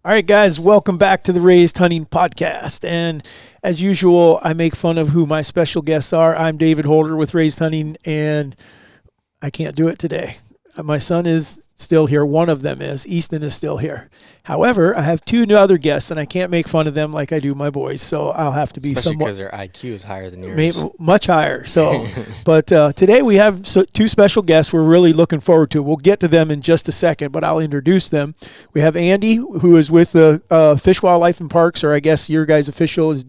All right, guys, welcome back to the Raised Hunting Podcast. And as usual, I make fun of who my special guests are. I'm David Holder with Raised Hunting, and I can't do it today. My son is still here. One of them is. Easton is still here. However, I have two other guests, and I can't make fun of them like I do my boys, so I'll have to be especially because their IQ is higher than yours. Maybe much higher. So, but today we have two special guests we're really looking forward to. We'll get to them in just a second, but I'll introduce them. We have Andy, who is with the Fish, Wildlife, and Parks, or I guess your guys' official is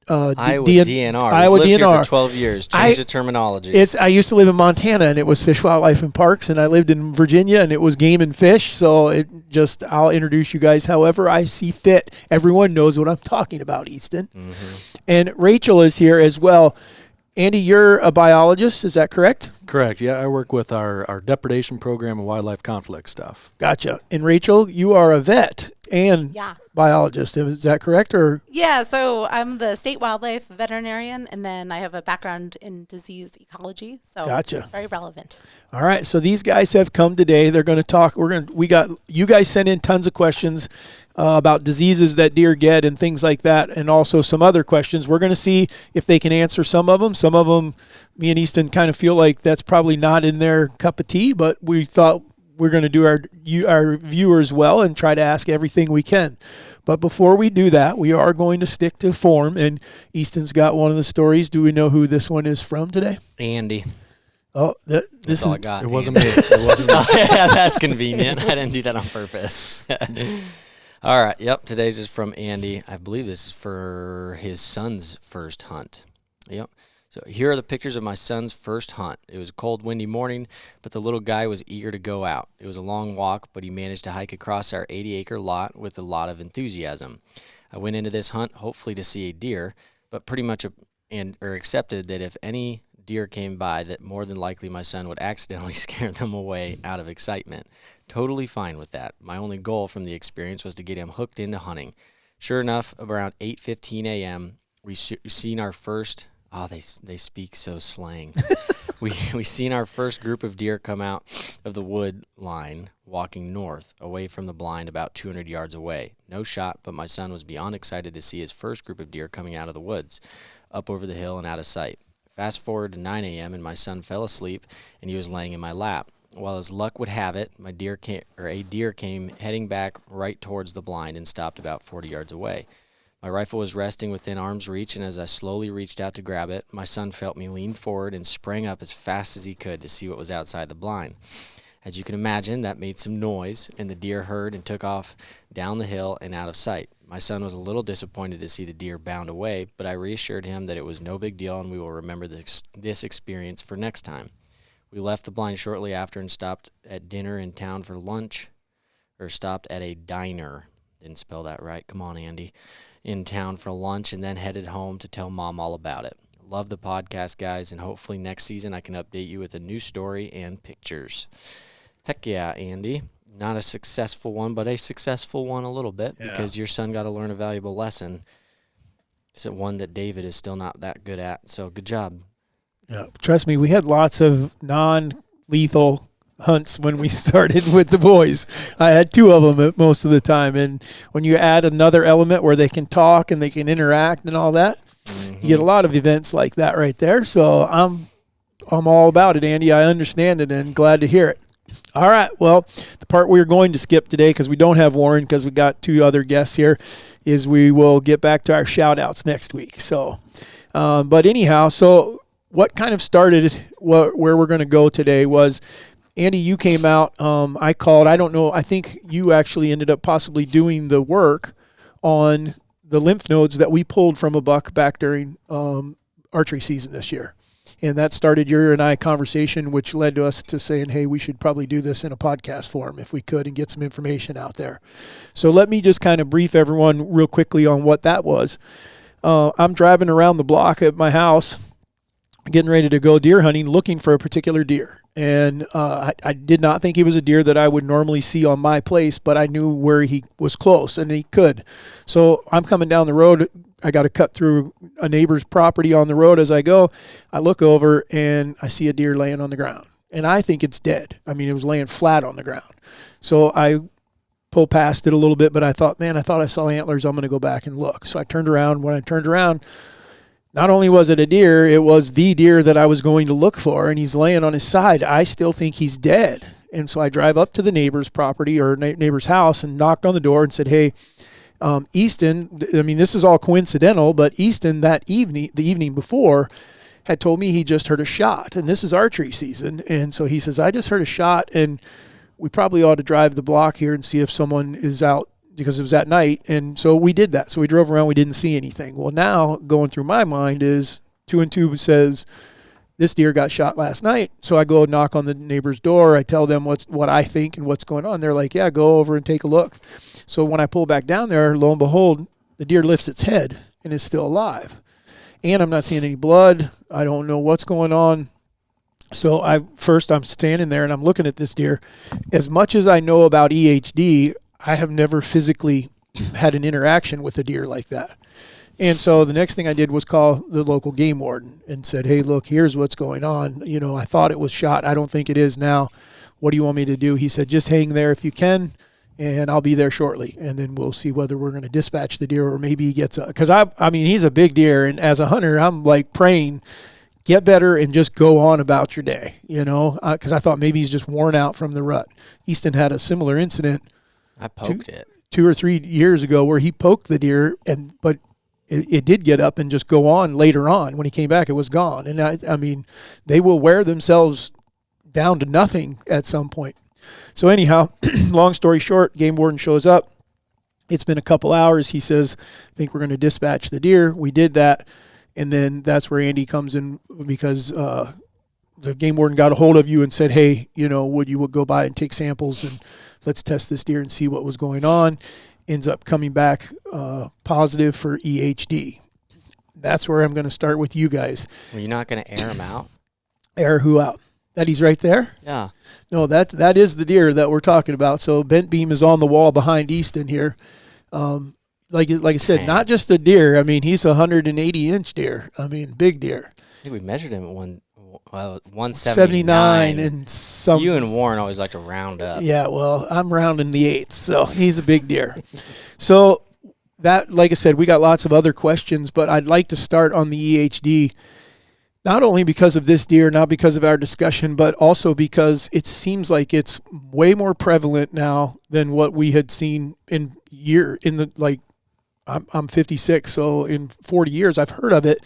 Iowa DNR. Iowa We've lived DNR. Here for 12 years. Change the terminology. I used to live in Montana, and it was Fish, Wildlife, and Parks, and I lived in Virginia, and it was Game and Fish. So I'll introduce you guys however I see fit. Everyone knows what I'm talking about, Easton. Mm-hmm. And Rachel is here as well. Andy, you're a biologist, is that correct? Correct. Yeah, I work with our depredation program and wildlife conflict stuff. Gotcha. And Rachel, you are a vet and biologist. Is that correct? Or so I'm the State Wildlife Veterinarian, and then I have a background in disease ecology. So gotcha. It's very relevant. All right. So these guys have come today. They're going to talk. You guys sent in tons of questions about diseases that deer get and things like that, and also some other questions. We're going to see if they can answer some of them. Some of them, me and Easton kind of feel like that's probably not in their cup of tea, but we thought we're going to do our viewers well and try to ask everything we can. But before we do that, we are going to stick to form, and Easton's got one of the stories. Do we know who this one is from today? Andy. Oh, It wasn't me. Yeah, that's convenient. I didn't do that on purpose. All right. Yep. Today's is from Andy. I believe this is for his son's first hunt. Yep. So here are the pictures of my son's first hunt. It was a cold, windy morning, but the little guy was eager to go out. It was a long walk, but he managed to hike across our 80-acre lot with a lot of enthusiasm. I went into this hunt hopefully to see a deer, but pretty much accepted that if any deer came by, that more than likely my son would accidentally scare them away out of excitement. Totally fine with that. My only goal from the experience was to get him hooked into hunting. Sure enough, around 8:15 a.m., we seen our first. Oh, they speak so slang. we seen our first group of deer come out of the wood line, walking north, away from the blind about 200 yards away. No shot, but my son was beyond excited to see his first group of deer coming out of the woods, up over the hill and out of sight. Fast forward to 9 a.m. and my son fell asleep, and he was laying in my lap. While as luck would have it, a deer came heading back right towards the blind and stopped about 40 yards away. My rifle was resting within arm's reach, and as I slowly reached out to grab it, my son felt me lean forward and sprang up as fast as he could to see what was outside the blind. As you can imagine, that made some noise, and the deer heard and took off down the hill and out of sight. My son was a little disappointed to see the deer bound away, but I reassured him that it was no big deal and we will remember this experience for next time. We left the blind shortly after and stopped at dinner in town for lunch, or stopped at a diner. Didn't spell that right. Come on, Andy. In town for lunch, and then headed home to tell Mom all about it. Love the podcast, guys, and hopefully next season I can update you with a new story and pictures. Heck yeah, Andy. Not a successful one, but a successful one a little bit, because your son got to learn a valuable lesson. It's one that David is still not that good at, so good job. Yeah, trust me, we had lots of non-lethal hunts when we started with the boys. I had two of them most of the time, and when you add another element where they can talk and they can interact and all that, you get a lot of events like that right there. So I'm all about it, Andy. I understand it and glad to hear it. All right, well, the part we're going to skip today, because we don't have Warren, because we got two other guests here, is we will get back to our shout-outs next week. So, but anyhow, so what kind of started where we're going to go today was, Andy, you came out, I called, I don't know, I think you actually ended up possibly doing the work on the lymph nodes that we pulled from a buck back during archery season this year. And that started your and I conversation, which led to us to saying, hey, we should probably do this in a podcast form if we could and get some information out there. So let me just kind of brief everyone real quickly on what that was. I'm driving around the block at my house, getting ready to go deer hunting, looking for a particular deer. And I did not think he was a deer that I would normally see on my place, but I knew where he was close and he could. So I'm coming down the road. I got to cut through a neighbor's property on the road as I go. I look over and I see a deer laying on the ground. And I think it's dead. I mean, it was laying flat on the ground. So I pull past it a little bit, but I thought I saw antlers. I'm going to go back and look. So I turned around. When I turned around, not only was it a deer, it was the deer that I was going to look for, and he's laying on his side. I still think he's dead. And so I drive up to the neighbor's property or neighbor's house and knocked on the door and said, hey, Easton, I mean, this is all coincidental, but Easton the evening before had told me he just heard a shot, and this is archery season. And so he says, I just heard a shot, and we probably ought to drive the block here and see if someone is out, because it was at night. And so we did that. So we drove around. We didn't see anything. Well, now going through my mind is 2 and 2 says this deer got shot last night. So I go knock on the neighbor's door. I tell them what I think and what's going on. They're like, yeah, go over and take a look. So when I pull back down there, lo and behold, the deer lifts its head and is still alive. And I'm not seeing any blood. I don't know what's going on. So I'm standing there and I'm looking at this deer. As much as I know about EHD, I have never physically had an interaction with a deer like that. And so the next thing I did was call the local game warden and said, hey, look, here's what's going on. You know, I thought it was shot. I don't think it is now. What do you want me to do? He said, just hang there if you can, and I'll be there shortly. And then we'll see whether we're going to dispatch the deer or maybe he gets because I mean, he's a big deer. And as a hunter, I'm like praying, get better and just go on about your day, you know, because I thought maybe he's just worn out from the rut. Easton had a similar incident. I poked it 2 or 3 years ago where he poked the deer, but it did get up and just go on later on. When he came back, it was gone. And I mean, they will wear themselves down to nothing at some point. So anyhow, long story short, game warden shows up. It's been a couple hours. He says, I think we're going to dispatch the deer. We did that. And then that's where Andy comes in, because the game warden got a hold of you and said, hey, you know, would you go by and take samples and let's test this deer and see what was going on. Ends up coming back positive for EHD. That's where I'm going to start with you guys. Well, you're not going to air him out? Air who out? That he's right there? Yeah. No, that is the deer that we're talking about. So bent beam is on the wall behind Easton here. Like I said, Man. not just a deer. I mean, he's a 180-inch deer. I mean, big deer. I think we measured him at 179. 79 and some. You and Warren always like to round up. Yeah, well, I'm rounding the eighths, so he's a big deer. So that, like I said, we got lots of other questions, but I'd like to start on the EHD, not only because of this deer, not because of our discussion, but also because it seems like it's way more prevalent now than what we had seen I'm 56, so in 40 years I've heard of it.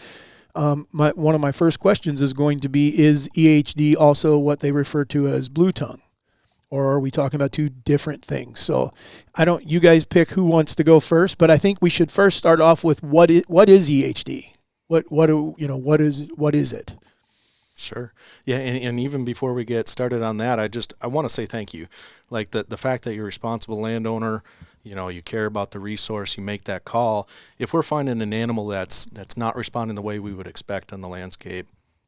One of my first questions is going to be, is EHD also what they refer to as blue tongue? Or are we talking about two different things? So you guys pick who wants to go first, but I think we should first start off with what is EHD? What is it? Sure. Yeah, and even before we get started on that, I want to say thank you. Like the fact that you're a responsible landowner, you know, you care about the resource, you make that call. If we're finding an animal that's not responding the way we would expect on the landscape,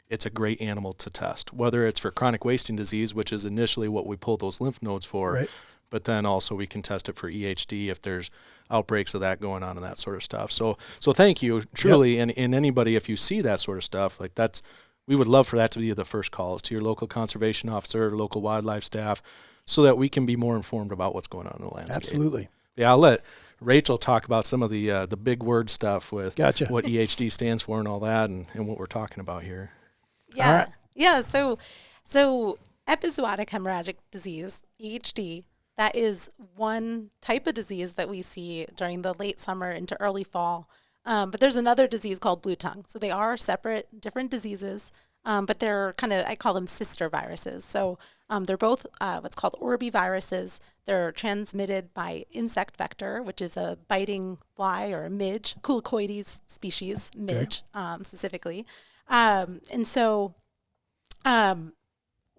it's a great animal to test, whether it's for chronic wasting disease, which is initially what we pull those lymph nodes for, right. But then also we can test it for EHD if there's outbreaks of that going on and that sort of stuff. So thank you, truly, Yep. and anybody, if you see that sort of stuff, like we would love for that to be the first call, is to your local conservation officer, local wildlife staff, so that we can be more informed about what's going on in the landscape. Absolutely. Yeah, I'll let Rachel talk about some of the big word stuff with Gotcha. what EHD stands for and all that, and what we're talking about here. Yeah. All right. Yeah. So epizootic hemorrhagic disease, EHD, that is one type of disease that we see during the late summer into early fall. But there's another disease called blue tongue. So they are separate, different diseases, but they're I call them sister viruses. So they're both what's called orbiviruses. They're transmitted by insect vector, which is a biting fly or a midge, Culicoides species, midge specifically. And so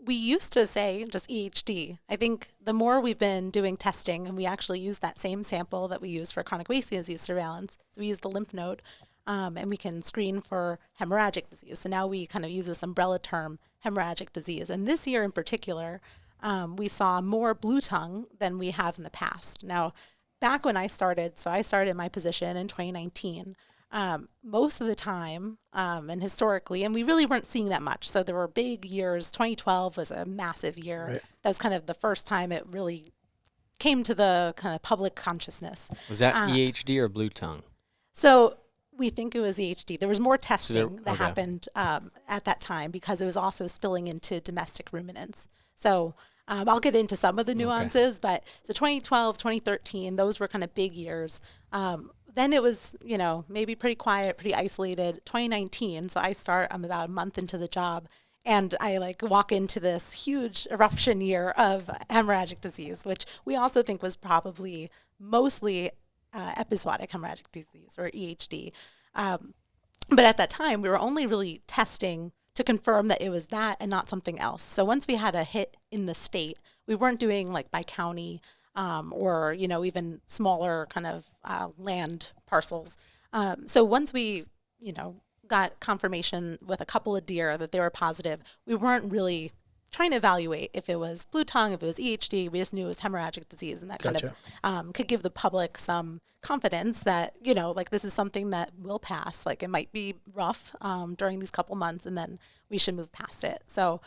we used to say just EHD. I think the more we've been doing testing, and we actually use that same sample that we use for chronic wasting disease surveillance, so we use the lymph node, and we can screen for hemorrhagic disease. So now we kind of use this umbrella term, hemorrhagic disease. And this year in particular, we saw more blue tongue than we have in the past. Now, back when I started my position in 2019, most of the time, and historically, and we really weren't seeing that much. So there were big years. 2012 was a massive year. Right. That was kind of the first time it really came to the kind of public consciousness. Was that EHD or blue tongue? So we think it was EHD. There was more testing that okay. happened at that time because it was also spilling into domestic ruminants. So I'll get into some of the nuances, but so 2012, 2013, those were kind of big years. Then it was, maybe pretty quiet, pretty isolated. 2019, so I'm about a month into the job, and I walk into this huge eruption year of hemorrhagic disease, which we also think was probably mostly epizootic hemorrhagic disease, or EHD. But at that time, we were only really testing to confirm that it was that and not something else. So once we had a hit in the state, we weren't doing by county or, even smaller kind of land parcels. So once we, got confirmation with a couple of deer that they were positive, we weren't really trying to evaluate if it was blue tongue, if it was EHD. We just knew it was hemorrhagic disease, and that Gotcha. kind of could give the public some confidence that, this is something that will pass. It might be rough during these couple months, and then we should move past it. So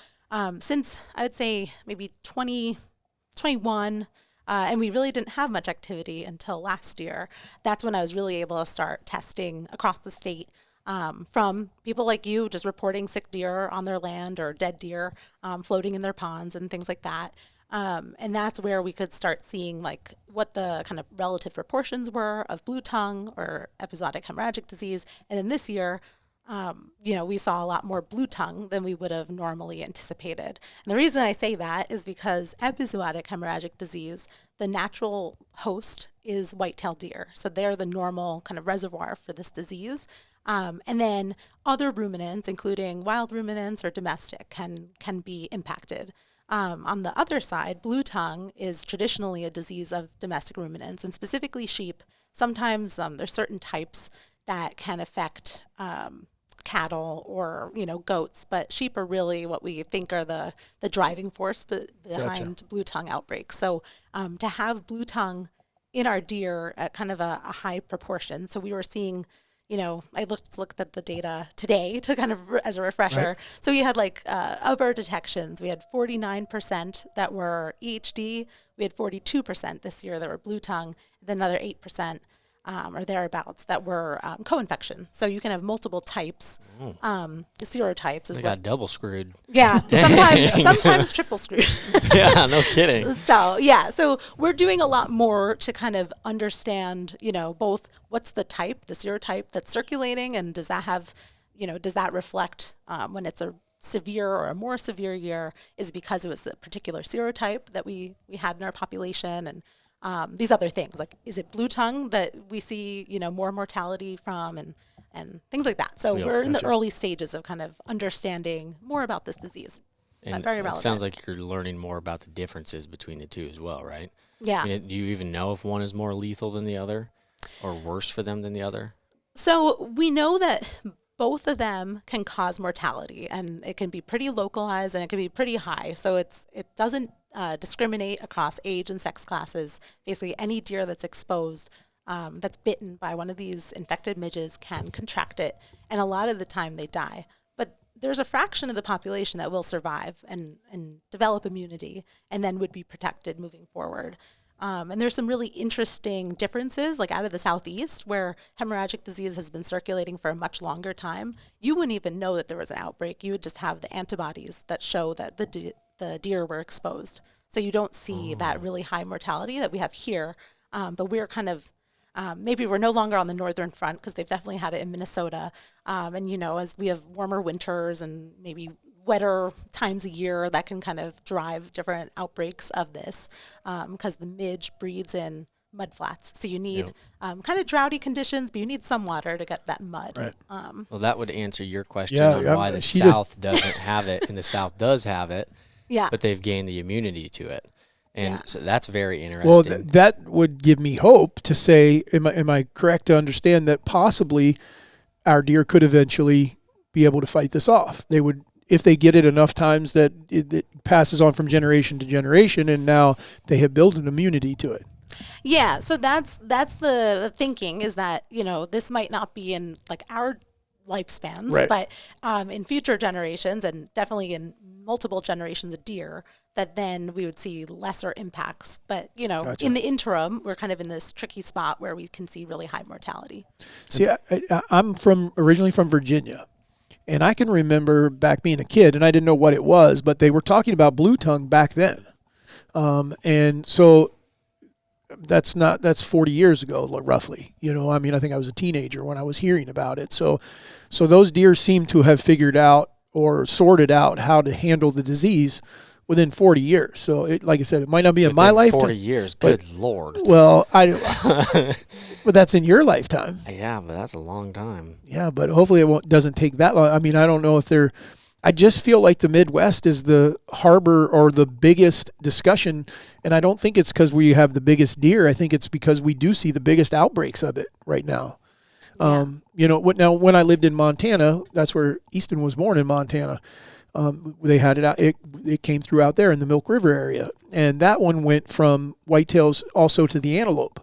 since I would say maybe 2021, and we really didn't have much activity until last year, that's when I was really able to start testing across the state. From people like you just reporting sick deer on their land or dead deer floating in their ponds and things like that. And that's where we could start seeing what the kind of relative proportions were of blue tongue or epizootic hemorrhagic disease. And then this year, we saw a lot more blue tongue than we would have normally anticipated. And the reason I say that is because epizootic hemorrhagic disease, the natural host is whitetail deer. So they're the normal kind of reservoir for this disease. And then other ruminants, including wild ruminants or domestic, can be impacted. On the other side, blue tongue is traditionally a disease of domestic ruminants, and specifically sheep. Sometimes there's certain types that can affect cattle or goats, but sheep are really what we think are the driving force behind blue tongue outbreaks. So to have blue tongue in our deer at kind of a high proportion, so we were seeing. I looked at the data today to kind of as a refresher. Right. So we had of our detections, we had 49% that were EHD. We had 42% this year that were blue tongue, then another 8% or thereabouts that were co-infection. So you can have multiple types, serotypes. They got double screwed. Yeah, sometimes triple screwed. Yeah, no kidding. So we're doing a lot more to kind of understand, both what's the type, the serotype that's circulating, and does that have, does that reflect when it's a severe or a more severe year, is because it was a particular serotype that we had in our population, and these other things, is it blue tongue that we see, more mortality from, and things like that. So we're in the early stages of kind of understanding more about this disease. And very relevant. It sounds like you're learning more about the differences between the two as well, right? Yeah. Do you even know if one is more lethal than the other or worse for them than the other? So we know that both of them can cause mortality, and it can be pretty localized and it can be pretty high. So it doesn't discriminate across age and sex classes. Basically, any deer that's exposed, that's bitten by one of these infected midges can contract it, and a lot of the time they die. But there's a fraction of the population that will survive and develop immunity and then would be protected moving forward. And there's some really interesting differences, out of the southeast, where hemorrhagic disease has been circulating for a much longer time. You wouldn't even know that there was an outbreak. You would just have the antibodies that show that the deer were exposed. So you don't see that really high mortality that we have here. But we're kind of, maybe we're no longer on the northern front, because they've definitely had it in Minnesota. And, as we have warmer winters and maybe wetter times a year, that can kind of drive different outbreaks of this, because the midge breeds in mud flats. So you need kind of droughty conditions, but you need some water to get that mud. Right. Well, that would answer your question on why the South doesn't have it and the South does have it, but they've gained the immunity to it. And so that's very interesting. Well, that would give me hope to say, am I correct to understand that possibly our deer could eventually be able to fight this off? They would, if they get it enough times that it passes on from generation to generation, and now they have built an immunity to it. Yeah, so that's the thinking, is that, this might not be in our lifespans, but in future generations, and definitely in multiple generations of deer, that then we would see lesser impacts. But, you know, Gotcha. in the interim, we're kind of in this tricky spot where we can see really high mortality. See, I'm originally from Virginia, and I can remember back being a kid, and I didn't know what it was, but they were talking about blue tongue back then. And so that's 40 years ago, roughly. You know, I mean, I think I was a teenager when I was hearing about it. So those deer seem to have figured out or sorted out how to handle the disease within 40 years. So, like I said, it might not be in my lifetime. 40 years, good Lord. Well, but that's in your lifetime. Yeah, but that's a long time. Yeah, but hopefully it doesn't take that long. I mean, I don't know if I just feel like the Midwest is the harbor or the biggest discussion, and I don't think it's because we have the biggest deer. I think it's because we do see the biggest outbreaks of it right now. Yeah. You know, now when I lived in Montana, that's where Easton was born, in Montana. They had it out. It came through out there in the Milk River area, and that one went from whitetails also to the antelope,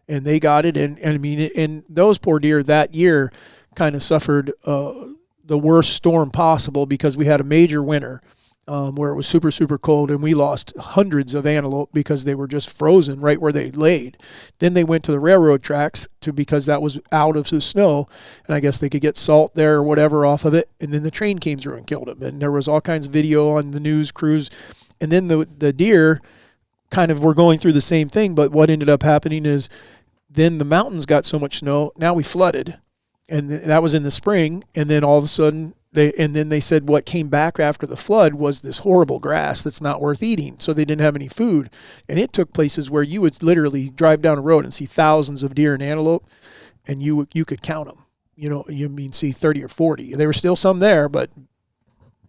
and they got it. And I mean, and those poor deer that year kind of suffered the worst storm possible because we had a major winter where it was super, super cold, and we lost hundreds of antelope because they were just frozen right where they laid. Then they went to the railroad tracks because that was out of the snow, and I guess they could get salt there or whatever off of it, and then the train came through and killed them. And there was all kinds of video on the news crews, and then the deer kind of were going through the same thing, but what ended up happening is then the mountains got so much snow, now we flooded, and that was in the spring, and then all of a sudden they said what came back after the flood was this horrible grass that's not worth eating. So they didn't have any food. And it took places where you would literally drive down a road and see thousands of deer and antelope, and you could count them. You know, see 30 or 40. There were still some there, but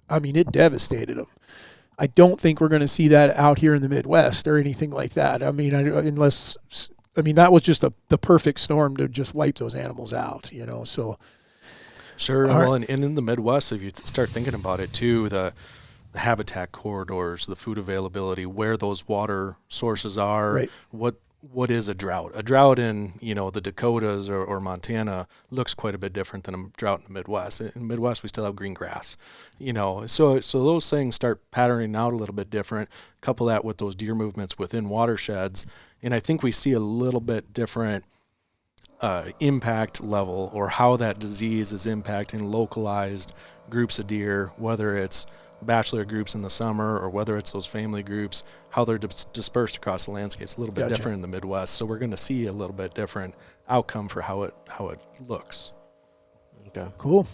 I mean, it devastated them. I don't think we're going to see that out here in the Midwest or anything like that. I mean, that was just the perfect storm to just wipe those animals out, you know, so. Sure. Well, and in the Midwest, if you start thinking about it too, the habitat corridors, the food availability, where those water sources are, right. What is a drought? A drought in, you know, the Dakotas or Montana looks quite a bit different than a drought in the Midwest. In the Midwest, we still have green grass, you know. So those things start patterning out a little bit different. Couple that with those deer movements within watersheds, and I think we see a little bit different impact level, or how that disease is impacting localized groups of deer, whether it's bachelor groups in the summer or whether it's those family groups, how they're dispersed across the landscape. It's a little bit Gotcha. different in the Midwest, so we're going to see a little bit different outcome for how it looks. Okay. Cool.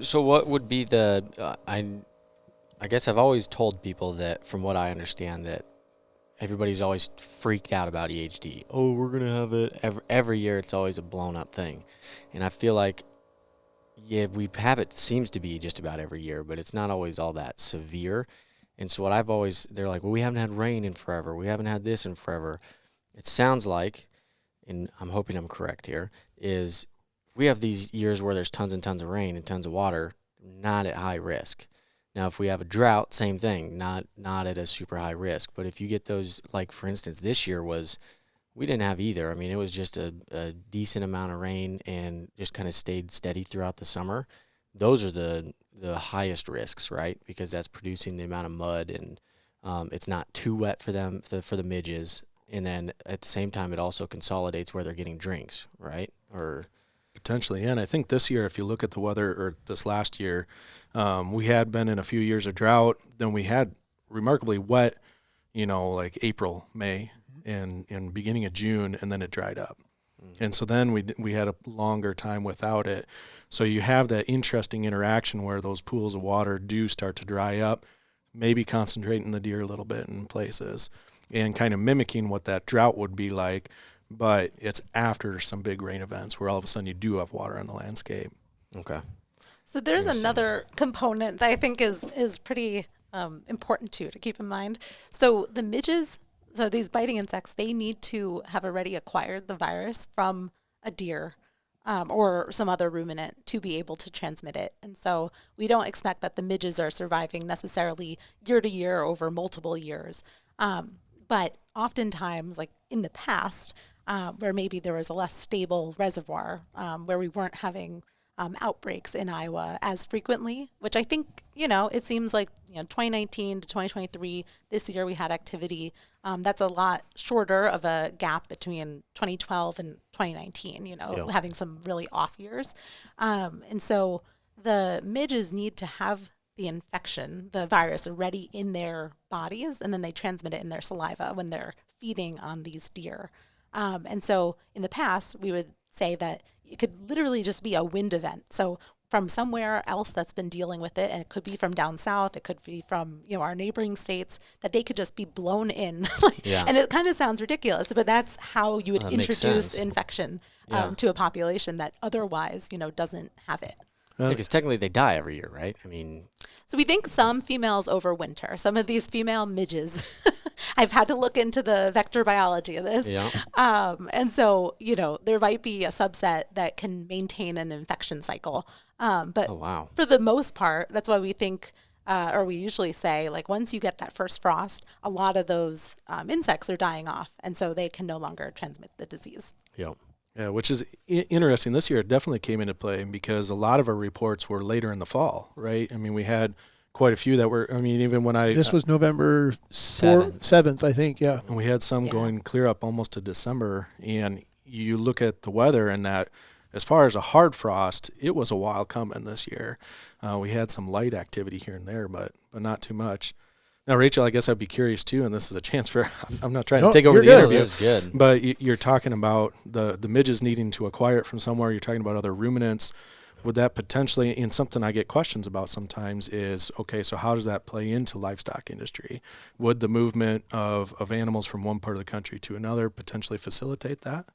So what would be the I guess I've always told people that, from what I understand, that everybody's always freaked out about EHD. Oh, we're going to have it every year. It's always a blown up thing. And I feel like, yeah, we have it, seems to be just about every year, but it's not always all that severe. And so they're like, well, we haven't had rain in forever. We haven't had this in forever. It sounds like, and I'm hoping I'm correct here, is we have these years where there's tons and tons of rain and tons of water, not at high risk. Now, if we have a drought, same thing, not at a super high risk. But if you get those, like, for instance, this year we didn't have either. I mean, it was just a decent amount of rain and just kind of stayed steady throughout the summer. Those are the highest risks, right? Because that's producing the amount of mud, and it's not too wet for them, for the midges. And then at the same time, it also consolidates where they're getting drinks, right? Or potentially, yeah. And I think this year, if you look at the weather, or this last year, we had been in a few years of drought. Then we had remarkably wet, you know, like April, May, and beginning of June, and then it dried up. And so then we had a longer time without it. So you have that interesting interaction where those pools of water do start to dry up, maybe concentrating the deer a little bit in places, and kind of mimicking what that drought would be like. But it's after some big rain events where all of a sudden you do have water on the landscape. okay. So there's another component that I think is pretty important to keep in mind. So the midges, so these biting insects, they need to have already acquired the virus from a deer or some other ruminant to be able to transmit it. And so we don't expect that the midges are surviving necessarily year to year over multiple years. But oftentimes, like in the past, where maybe there was a less stable reservoir, where we weren't having outbreaks in Iowa as frequently, which I think, it seems like, 2019 to 2023, this year we had activity. That's a lot shorter of a gap between 2012 and 2019, having some really off years. And so the midges need to have the infection, the virus, already in their bodies, and then they transmit it in their saliva when they're feeding on these deer. And so in the past, we would say that it could literally just be a wind event. So from somewhere else that's been dealing with it, and it could be from down south, it could be from, our neighboring states, that they could just be blown in. And it kind of sounds ridiculous, but that's how you would introduce infection to a population that otherwise, doesn't have it. Because technically they die every year, right? I mean, so we think some females overwinter. Some of these female midges, I've had to look into the vector biology of this. Yeah. And so, there might be a subset that can maintain an infection cycle. But for the most part, that's why we think, or we usually say, like, once you get that first frost, a lot of those insects are dying off. And so they can no longer transmit the disease. Yeah. Yeah, which is interesting. This year it definitely came into play because a lot of our reports were later in the fall, right? I mean, we had quite a few that were, even when This was November 7th, I think, yeah. And we had some going clear up almost to December. And you look at the weather and that, as far as a hard frost, it was a while coming this year. We had some light activity here and there, but not too much. Now, Rachel, I guess I'd be curious too, and this is a chance for, I'm not trying to take over the interview. This is good. But you're talking about the midges needing to acquire it from somewhere. You're talking about other ruminants. Would that potentially, and something I get questions about sometimes is, okay, so how does that play into livestock industry? Would the movement of animals from one part of the country to another potentially facilitate that?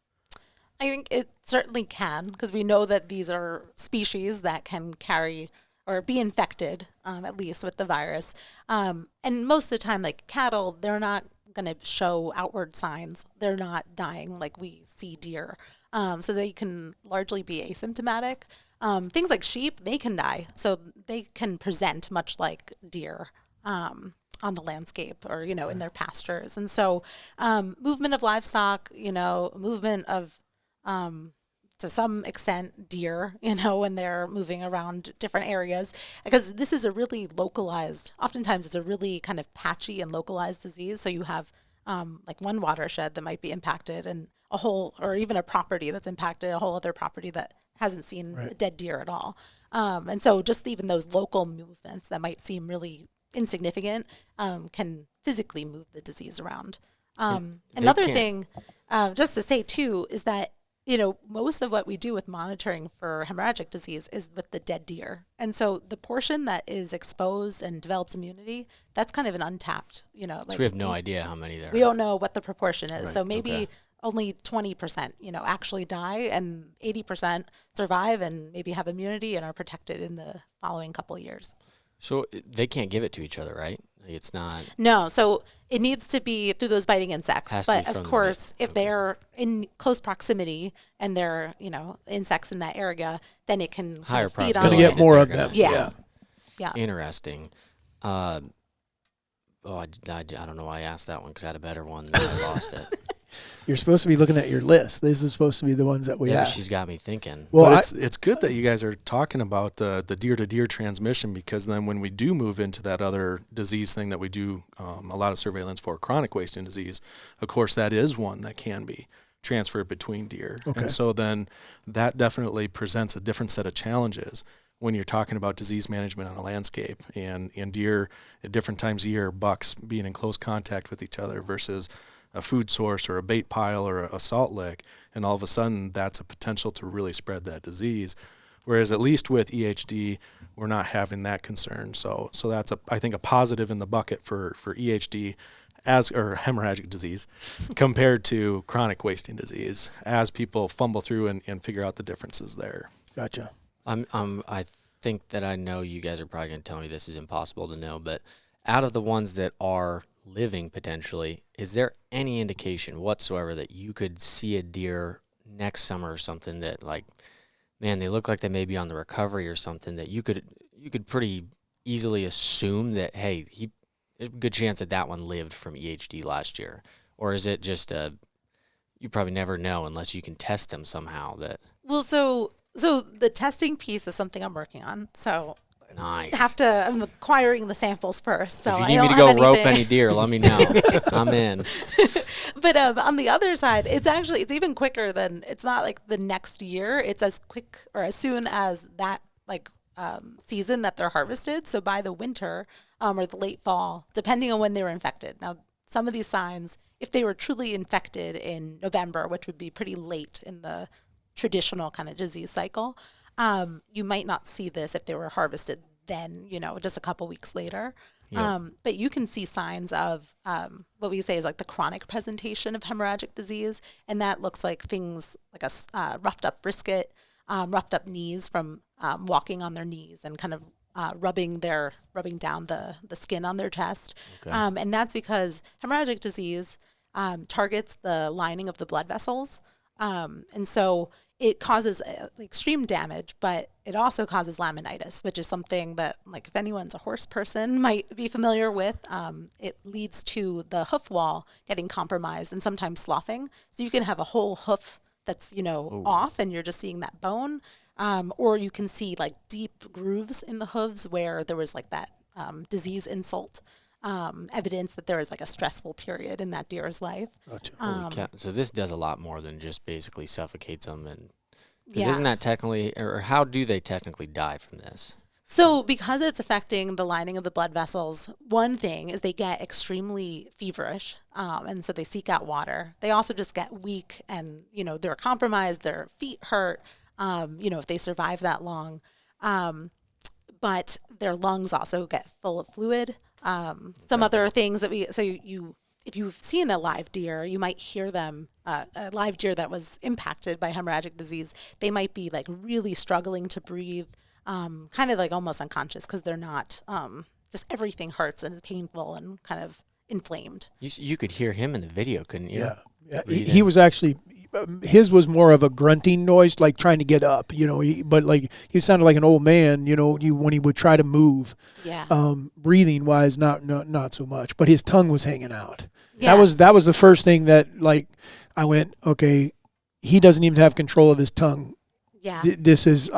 I think it certainly can, because we know that these are species that can carry or be infected, at least with the virus. And most of the time, like cattle, they're not going to show outward signs. They're not dying like we see deer. So they can largely be asymptomatic. Things like sheep, they can die. So they can present much like deer on the landscape or, in their pastures. And so movement of livestock, movement of to some extent deer, when they're moving around different areas, because this is a really oftentimes it's a really kind of patchy and localized disease. So you have like one watershed that might be impacted and a whole, or even a property that's impacted, a whole other property that hasn't seen a dead deer at all. And so just even those local movements that might seem really insignificant can physically move the disease around. Another thing, just to say too, is that most of what we do with monitoring for hemorrhagic disease is with the dead deer. And so the portion that is exposed and develops immunity, that's kind of an untapped, so we have no idea how many there are. We don't know what the proportion is. Right. So maybe only 20%, actually die and 80% survive and maybe have immunity and are protected in the following couple of years. So they can't give it to each other, right? It's not. No, so it needs to be through those biting insects. But of course, if they're in close proximity and they're, insects in that area, then it can higher feed Going on to get more of them. Yeah. Interesting. I don't know why I asked that one because I had a better one and I lost it. You're supposed to be looking at your list. This is supposed to be the ones that we have. She's got me thinking. Well, it's good that you guys are talking about the deer-to-deer transmission, because then when we do move into that other disease thing that we do a lot of surveillance for, chronic wasting disease, of course, that is one that can be transferred between deer. Okay. And so then that definitely presents a different set of challenges when you're talking about disease management on a landscape and deer at different times of year, bucks being in close contact with each other versus a food source or a bait pile or a salt lick, and all of a sudden that's a potential to really spread that disease. Whereas at least with EHD, we're not having that concern. So that's I think a positive in the bucket for EHD or hemorrhagic disease compared to chronic wasting disease as people fumble through and figure out the differences there. Gotcha. I think that I know you guys are probably going to tell me this is impossible to know, but out of the ones that are living potentially, is there any indication whatsoever that you could see a deer next summer or something that, like, man, they look like they may be on the recovery or something, that you could pretty easily assume that, hey, there's a good chance that one lived from EHD last year? Or is it just you probably never know unless you can test them somehow? That Well, so So the testing piece is something I'm working on. So Nice. I'm acquiring the samples first. So If you I need me don't to have go rope anything. any deer, let me know. I'm in. But on the other side, it's even quicker than, it's not like the next year. It's as quick or as soon as that season that they're harvested. So by the winter or the late fall, depending on when they were infected. Now, some of these signs, if they were truly infected in November, which would be pretty late in the traditional kind of disease cycle, you might not see this if they were harvested then, just a couple weeks later. Yep. But you can see signs of what we say is like the chronic presentation of hemorrhagic disease. And that looks like things like a roughed up brisket, roughed up knees from walking on their knees and kind of rubbing down the skin on their chest. Okay. And that's because hemorrhagic disease targets the lining of the blood vessels. And so it causes extreme damage, but it also causes laminitis, which is something that, like, if anyone's a horse person, might be familiar with. It leads to the hoof wall getting compromised and sometimes sloughing. So you can have a whole hoof that's, off and you're just seeing that bone. Or you can see like deep grooves in the hooves where there was like that disease insult. Evidence that there was like a stressful period in that deer's life. Gotcha. Holy cow. So this does a lot more than just basically suffocates them, and Yeah. isn't that technically, or how do they technically die from this? So because it's affecting the lining of the blood vessels, one thing is they get extremely feverish, and so they seek out water. They also just get weak and, they're compromised, their feet hurt, if they survive that long. But their lungs also get full of fluid. Some other things that if you've seen a live deer, you might hear them, a live deer that was impacted by hemorrhagic disease, they might be like really struggling to breathe, kind of like almost unconscious because they're not, just everything hurts and is painful and kind of inflamed. You could hear him in the video, couldn't you? Yeah. He was actually, his was more of a grunting noise, like trying to get up, but like he sounded like an old man, when he would try to move. Yeah. Breathing wise, not so much, but his tongue was hanging out. Yeah. That was the first thing that, like, I went, okay, he doesn't even have control of his tongue. Yeah. This is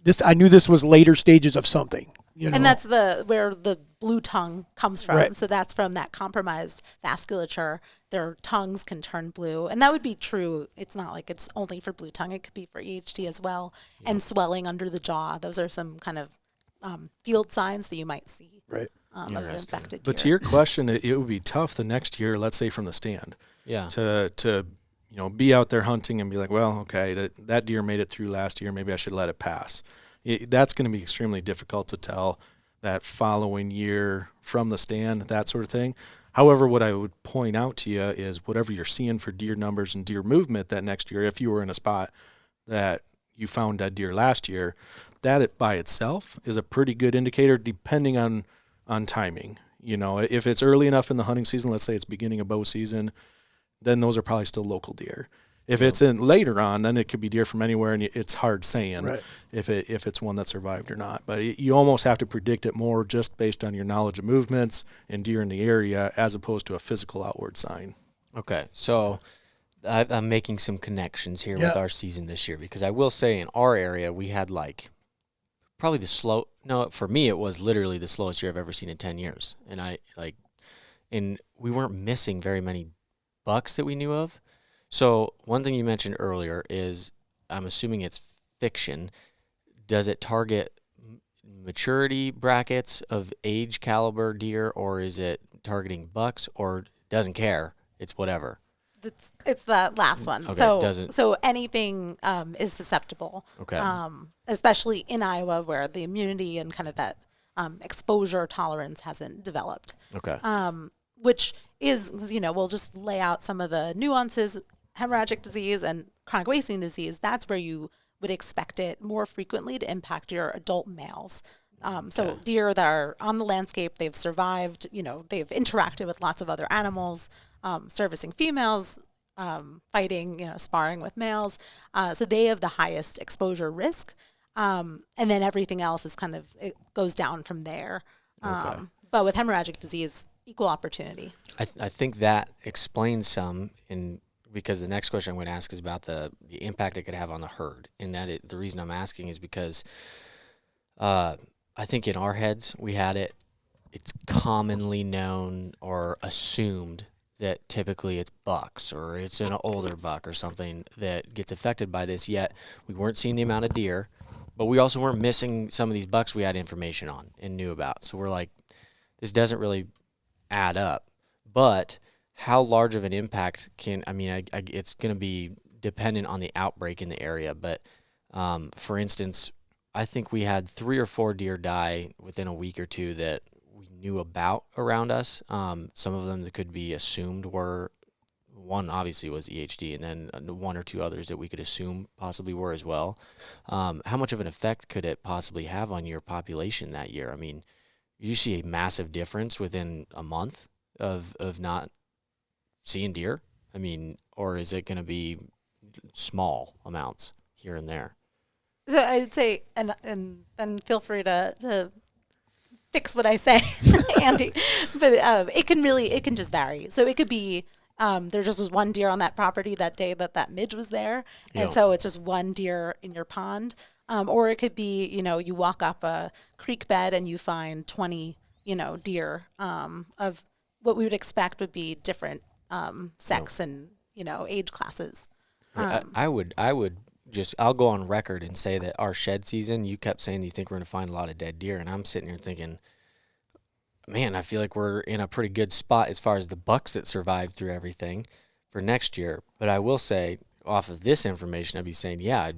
this. I knew this was later stages of something. And that's where the blue tongue comes from. Right. So that's from that compromised vasculature. Their tongues can turn blue. And that would be true. It's not like it's only for blue tongue. It could be for EHD as well. Yeah. And swelling under the jaw. Those are some kind of field signs that you might see. Right. Of an infected But deer. to your question, it would be tough the next year, let's say from the stand, to be out there hunting and be like, well, okay, that deer made it through last year. Maybe I should let it pass. That's going to be extremely difficult to tell that following year from the stand, that sort of thing. However, what I would point out to you is whatever you're seeing for deer numbers and deer movement that next year, if you were in a spot that you found dead deer last year, that by itself is a pretty good indicator depending on timing. If it's early enough in the hunting season, let's say it's beginning of bow season, then those are probably still local deer. If it's in later on, then it could be deer from anywhere, and it's hard saying if it's one that survived or not. But you almost have to predict it more just based on your knowledge of movements and deer in the area as opposed to a physical outward sign. Okay, so I'm making some connections here with our season this year, because I will say in our area we had probably for me it was literally the slowest year I've ever seen in 10 years. And we weren't missing very many bucks that we knew of. So one thing you mentioned earlier is, I'm assuming it's fiction. Does it target maturity brackets of age caliber deer, or is it targeting bucks, or doesn't care? It's whatever. It's the last one. Okay, so anything is susceptible. Okay. Especially in Iowa, where the immunity and kind of that exposure tolerance hasn't developed. Okay. Which is, we'll just lay out some of the nuances. Hemorrhagic disease and chronic wasting disease, that's where you would expect it more frequently to impact your adult males. So deer that are on the landscape, they've survived, they've interacted with lots of other animals, servicing females, fighting, sparring with males. So they have the highest exposure risk. And then everything else is it goes down from there. But with hemorrhagic disease, equal opportunity. I think that explains some in because the next question I'm going to ask is about the impact it could have on the herd. And the reason I'm asking is because I think in our heads we had it's commonly known or assumed that typically it's bucks or it's an older buck or something that gets affected by this, yet we weren't seeing the amount of deer, but we also weren't missing some of these bucks we had information on and knew about. So we're like, this doesn't really add up. But how large of an impact it's going to be dependent on the outbreak in the area. But for instance, I think we had 3 or 4 deer die within a week or two that we knew about around us. Some of them that could be assumed were, one obviously was EHD, and then 1 or 2 others that we could assume possibly were as well. How much of an effect could it possibly have on your population that year? I mean, you see a massive difference within a month of not seeing deer? I mean, or is it going to be small amounts here and there? So I'd say, and feel free to fix what I say, Andy. But it can just vary. So it could be there just was 1 deer on that property that day that midge was there, and so it's just 1 deer in your pond. Or it could be, you walk up a creek bed and you find 20, deer of what we would expect would be different sex and age classes. I would just, I'll go on record and say that our shed season, you kept saying you think we're going to find a lot of dead deer, and I'm sitting here thinking, man, I feel like we're in a pretty good spot as far as the bucks that survived through everything for next year. But I will say, off of this information, I'd be saying, yeah,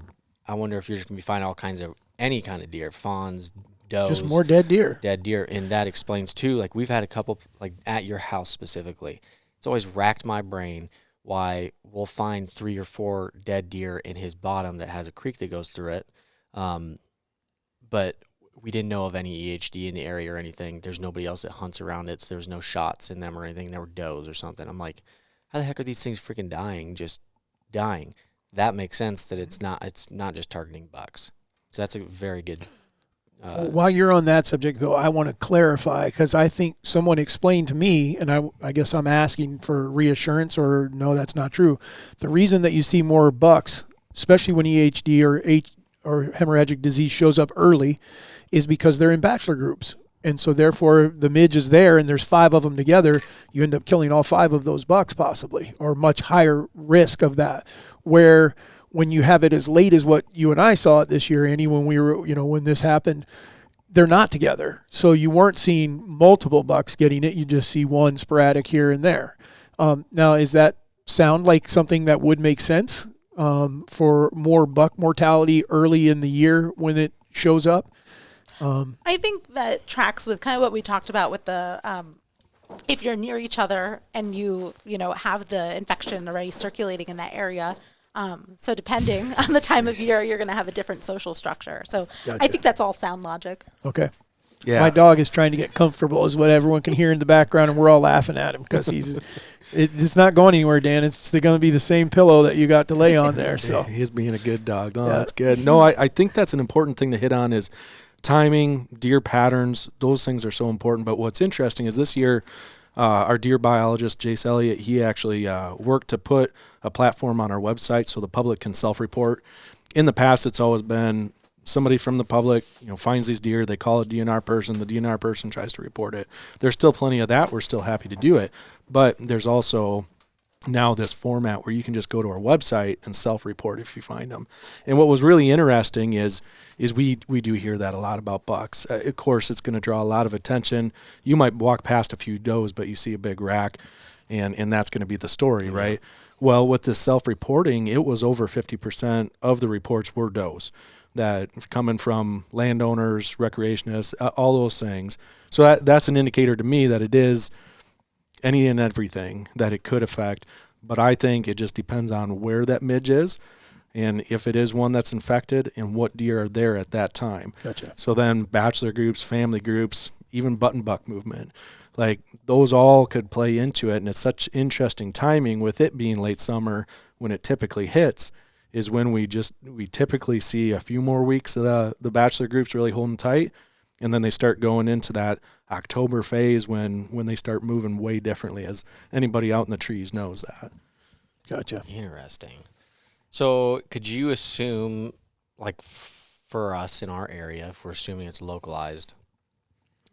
I wonder if you're just going to be finding all kinds of, any kind of deer, fawns, does. Just more dead deer. Dead deer. And that explains, too, like we've had a couple, like at your house specifically, it's always racked my brain why we'll find 3 or 4 dead deer in his bottom that has a creek that goes through it. But we didn't know of any EHD in the area or anything. There's nobody else that hunts around it, so there's no shots in them or anything. There were does or something. I'm like, how the heck are these things freaking dying? Just dying. That makes sense that it's not just targeting bucks. So that's a very good. While you're on that subject, though, I want to clarify, because I think someone explained to me, and I guess I'm asking for reassurance, or no, that's not true. The reason that you see more bucks, especially when EHD or hemorrhagic disease shows up early, is because they're in bachelor groups. And so therefore the midge is there and there's 5 of them together. You end up killing all 5 of those bucks possibly, or much higher risk of that. Where when you have it as late as what you and I saw it this year, Andy, when we were, when this happened, they're not together. So you weren't seeing multiple bucks getting it. You just see one sporadic here and there. Now, is that sound like something that would make sense for more buck mortality early in the year when it shows up? I think that tracks with kind of what we talked about with the if you're near each other and you have the infection already circulating in that area. So depending on the time of year, you're going to have a different social structure. So Gotcha. I think that's all sound logic. Okay. Yeah. My dog is trying to get comfortable, is what everyone can hear in the background, and we're all laughing at him because it's not going anywhere, Dan. It's going to be the same pillow that you got to lay on there. So He's being a good dog. No, that's good. No, I think that's an important thing to hit on is timing, deer patterns. Those things are so important. But what's interesting is this year, our deer biologist, Jace Elliott, he actually worked to put a platform on our website so the public can self-report. In the past, it's always been somebody from the public, finds these deer, they call a DNR person, the DNR person tries to report it. There's still plenty of that. We're still happy to do it. But there's also now this format where you can just go to our website and self-report if you find them. And what was really interesting is we do hear that a lot about bucks. Of course, it's going to draw a lot of attention. You might walk past a few does, but you see a big rack, and that's going to be the story, right? Well, with this self-reporting, it was over 50% of the reports were does that coming from landowners, recreationists, all those things. So that's an indicator to me that it is any and everything that it could affect. But I think it just depends on where that midge is and if it is one that's infected and what deer are there at that time. Gotcha. So then bachelor groups, family groups, even button buck movement, like those all could play into it. And it's such interesting timing with it being late summer when it typically hits is when we typically see a few more weeks of the bachelor groups really holding tight. And then they start going into that October phase when they start moving way differently, as anybody out in the trees knows that. Gotcha. Interesting. So could you assume, like for us in our area, if we're assuming it's localized,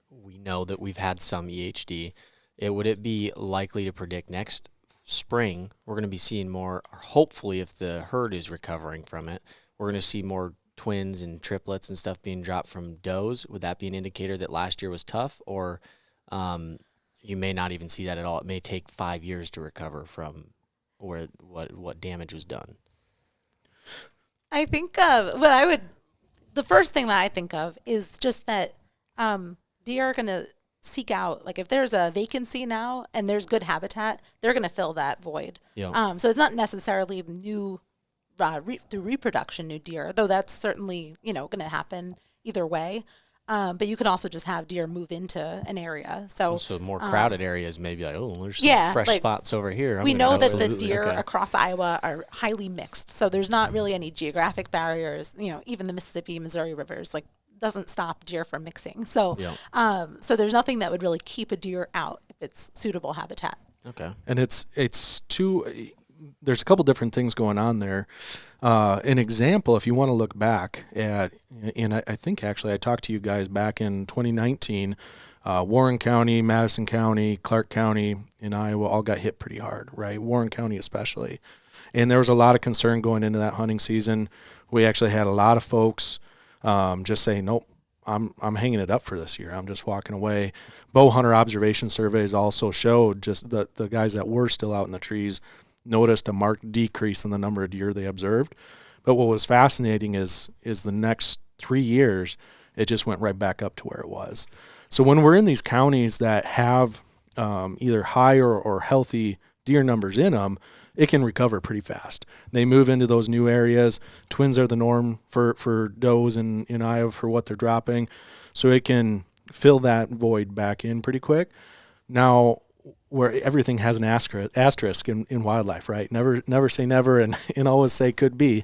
we know that we've had some EHD. Would it be likely to predict next spring we're going to be seeing more, or hopefully if the herd is recovering from it, we're going to see more twins and triplets and stuff being dropped from does? Would that be an indicator that last year was tough, or you may not even see that at all? It may take 5 years to recover from what damage was done. I think the first thing that I think of is just that deer are going to seek out, like if there's a vacancy now and there's good habitat, they're going to fill that void. Yeah. So it's not necessarily new through reproduction, new deer, though that's certainly, going to happen either way. But you can also just have deer move into an area. So more crowded areas, maybe like, there's some fresh spots over here. We know that the deer across Iowa are highly mixed. So there's not really any geographic barriers. Even the Mississippi, Missouri rivers, doesn't stop deer from mixing. So, so there's nothing that would really keep a deer out if it's suitable habitat. Okay. And there's a couple different things going on there. An example, if you want to look back at, and I think actually I talked to you guys back in 2019, Warren County, Madison County, Clark County in Iowa all got hit pretty hard, right? Warren County especially. And there was a lot of concern going into that hunting season. We actually had a lot of folks just say, nope, I'm hanging it up for this year. I'm just walking away. Bow hunter observation surveys also showed just the guys that were still out in the trees noticed a marked decrease in the number of deer they observed. But what was fascinating is the next 3 years, it just went right back up to where it was. So when we're in these counties that have either higher or healthy deer numbers in them, it can recover pretty fast. They move into those new areas. Twins are the norm for does in Iowa for what they're dropping. So it can fill that void back in pretty quick. Now, where everything has an asterisk in wildlife, right? Never say never and always say could be.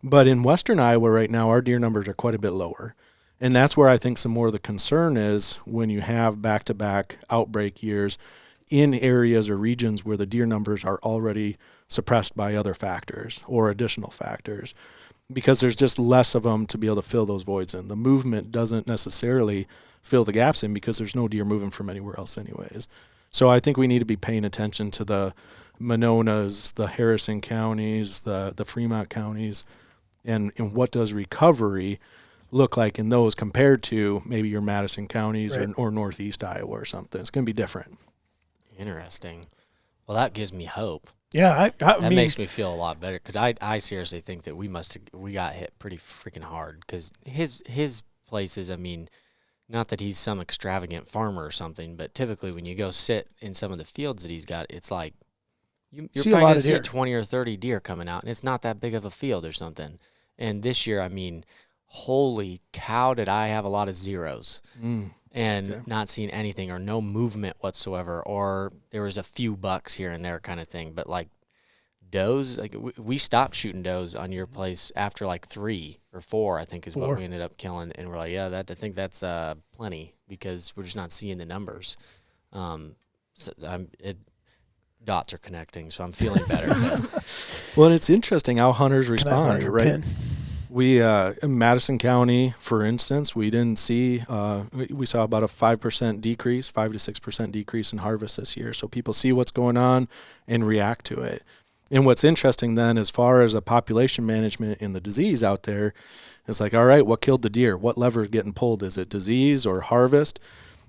But in western Iowa right now, our deer numbers are quite a bit lower. And that's where I think some more of the concern is when you have back-to-back outbreak years in areas or regions where the deer numbers are already suppressed by other factors or additional factors, because there's just less of them to be able to fill those voids in. The movement doesn't necessarily fill the gaps in because there's no deer moving from anywhere else anyways. So I think we need to be paying attention to the Mononas, the Harrison counties, the Fremont counties, and what does recovery look like in those compared to maybe your Madison counties or northeast Iowa or something. It's going to be different. Interesting. Well, that gives me hope. Yeah, that makes me feel a lot better, because I seriously think that we got hit pretty freaking hard, because his places, I mean, not that he's some extravagant farmer or something, but typically when you go sit in some of the fields that he's got, it's like you're probably going to see 20 or 30 deer coming out, and it's not that big of a field or something. And this year, I mean, holy cow, did I have a lot of zeros and not seeing anything or no movement whatsoever, or there was a few bucks here and there kind of thing. But like does, like we stopped shooting does on your place after like 3 or 4, I think is what we ended up killing. And we're like, I think that's plenty, because we're just not seeing the numbers. Dots are connecting, so I'm feeling better. Well, it's interesting how hunters respond, right? Pen? We in Madison County, for instance, we didn't see we saw about a 5% decrease, 5 to 6% decrease in harvest this year. So people see what's going on and react to it. And what's interesting then, as far as a population management in the disease out there, is like, all right, what killed the deer? What lever is getting pulled? Is it disease or harvest?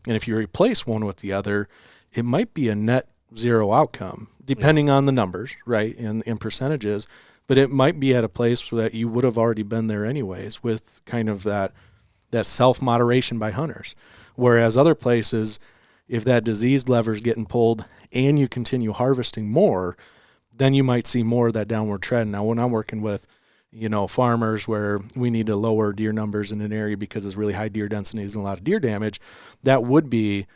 And if you replace one with the other, it might be a net zero outcome, depending on the numbers, right, and percentages. But it might be at a place that you would have already been there anyways, with kind of that self-moderation by hunters. Whereas other places, if that disease lever is getting pulled and you continue harvesting more, then you might see more of that downward trend. Now, when I'm working with, farmers where we need to lower deer numbers in an area because there's really high deer densities and a lot of deer damage, that would be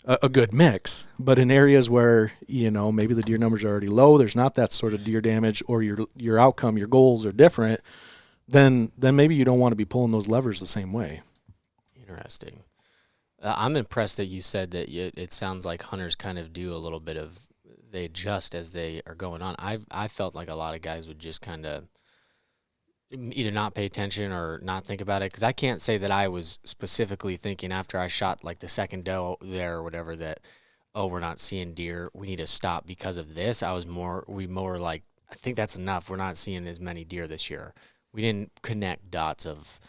a good mix. But in areas where, maybe the deer numbers are already low, there's not that sort of deer damage, or your outcome, your goals are different, then maybe you don't want to be pulling those levers the same way. Interesting. I'm impressed that you said that it sounds like hunters kind of do a little bit of they adjust as they are going on. I felt like a lot of guys would just kind of either not pay attention or not think about it, because I can't say that I was specifically thinking after I shot like the second doe there or whatever that, oh, we're not seeing deer, we need to stop because of this. We more like, I think that's enough, we're not seeing as many deer this year. We didn't connect dots of,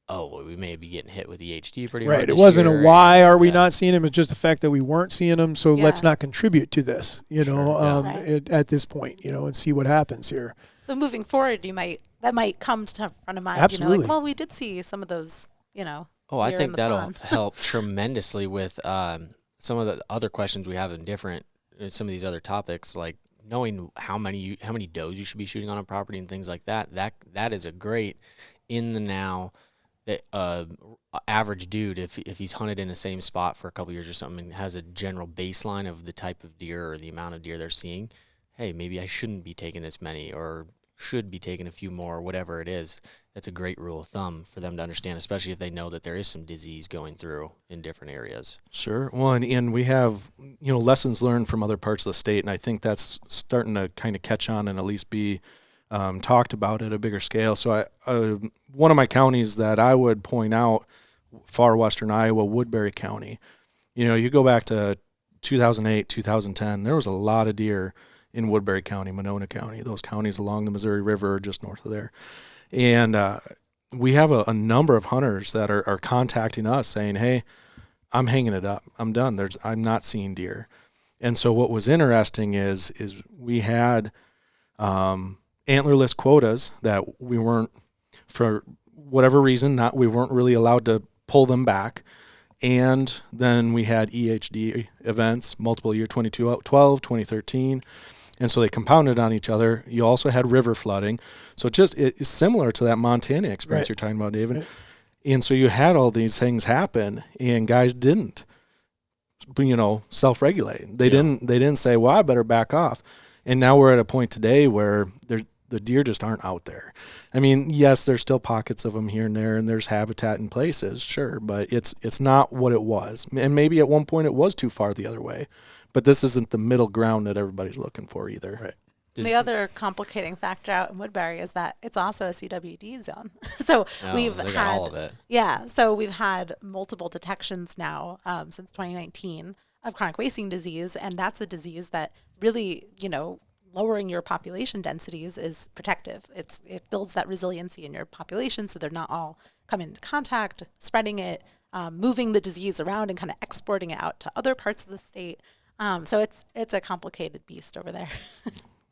oh, we may be getting hit with EHD pretty hard. Right. It this wasn't year, a why and, are we not seeing them. It's just the fact that we weren't seeing them. So let's Yeah. not contribute to this, Sure, Right. at this point, and see what happens here. So moving forward, that might come to front of mind. Absolutely. Like, well, we did see some of those, Oh, I deer in think the that'll pond. help tremendously with some of the other questions we have in some of these other topics, like knowing how many does you should be shooting on a property and things like that. That is a great in the now. That average dude, if he's hunted in the same spot for a couple years or something, and has a general baseline of the type of deer or the amount of deer they're seeing, hey, maybe I shouldn't be taking this many or should be taking a few more, whatever it is. That's a great rule of thumb for them to understand, especially if they know that there is some disease going through in different areas. Sure. Well, and we have, lessons learned from other parts of the state, and I think that's starting to kind of catch on and at least be talked about at a bigger scale. So one of my counties that I would point out, far western Iowa, Woodbury County. You go back to 2008, 2010, there was a lot of deer in Woodbury County, Monona County, those counties along the Missouri River just north of there. And we have a number of hunters that are contacting us saying, hey, I'm hanging it up. I'm done. I'm not seeing deer. And so what was interesting is we had antlerless quotas that we weren't, for whatever reason, we weren't really allowed to pull them back. And then we had EHD events, multiple year, 2012, 2013. And so they compounded on each other. You also had river flooding. So it's similar to that Montana experience You're talking about, David. Right. And so you had all these things happen, and guys didn't, self-regulate. They didn't say, well, I better back off. And now we're at a point today where the deer just aren't out there. I mean, yes, there's still pockets of them here and there, and there's habitat in places, sure, but it's not what it was. And maybe at one point it was too far the other way, but this isn't the middle ground that everybody's looking for either. Right. The other complicating factor out in Woodbury is that it's also a CWD zone. So we've had all of it. Yeah, so we've had multiple detections now since 2019 of chronic wasting disease, and that's a disease that really, lowering your population densities is protective. It builds that resiliency in your population so they're not all coming into contact, spreading it, moving the disease around and kind of exporting it out to other parts of the state. So it's a complicated beast over there.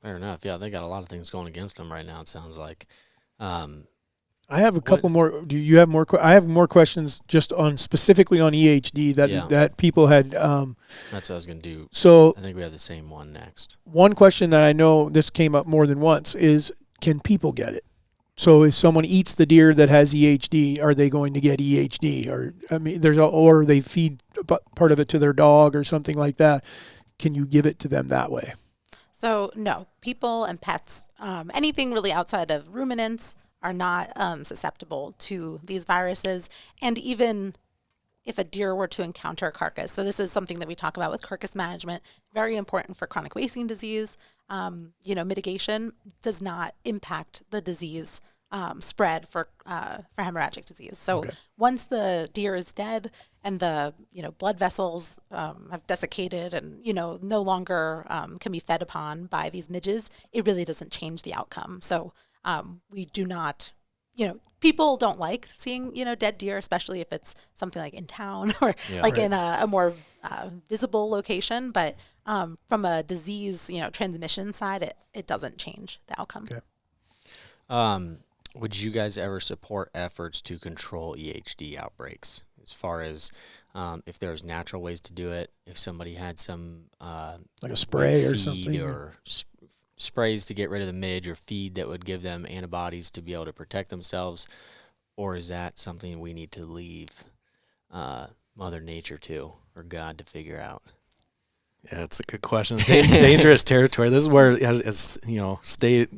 Fair enough. Yeah, they got a lot of things going against them right now, it sounds like. I have a couple more. Do you have more? I have more questions just specifically on EHD that people had. That's what I was going to do. So I think we have the same one next. One question that I know this came up more than once is, can people get it? So if someone eats the deer that has EHD, are they going to get EHD? Or they feed part of it to their dog or something like that. Can you give it to them that way? So no, people and pets, anything really outside of ruminants are not susceptible to these viruses. And even if a deer were to encounter a carcass, so this is something that we talk about with carcass management, very important for chronic wasting disease. Mitigation does not impact the disease spread for hemorrhagic disease. So once the deer is dead and the blood vessels have desiccated and no longer can be fed upon by these midges, it really doesn't change the outcome. So we do not, people don't like seeing, dead deer, especially if it's something like in town or in a more visible location. But from a disease, transmission side, it doesn't change the outcome. Okay. Would you guys ever support efforts to control EHD outbreaks? As far as if there's natural ways to do it, if somebody had some like a spray or something, or sprays to get rid of the midge or feed that would give them antibodies to be able to protect themselves, or is that something we need to leave Mother Nature to, or God to figure out? Yeah, it's a good question. Dangerous territory. This is where, as state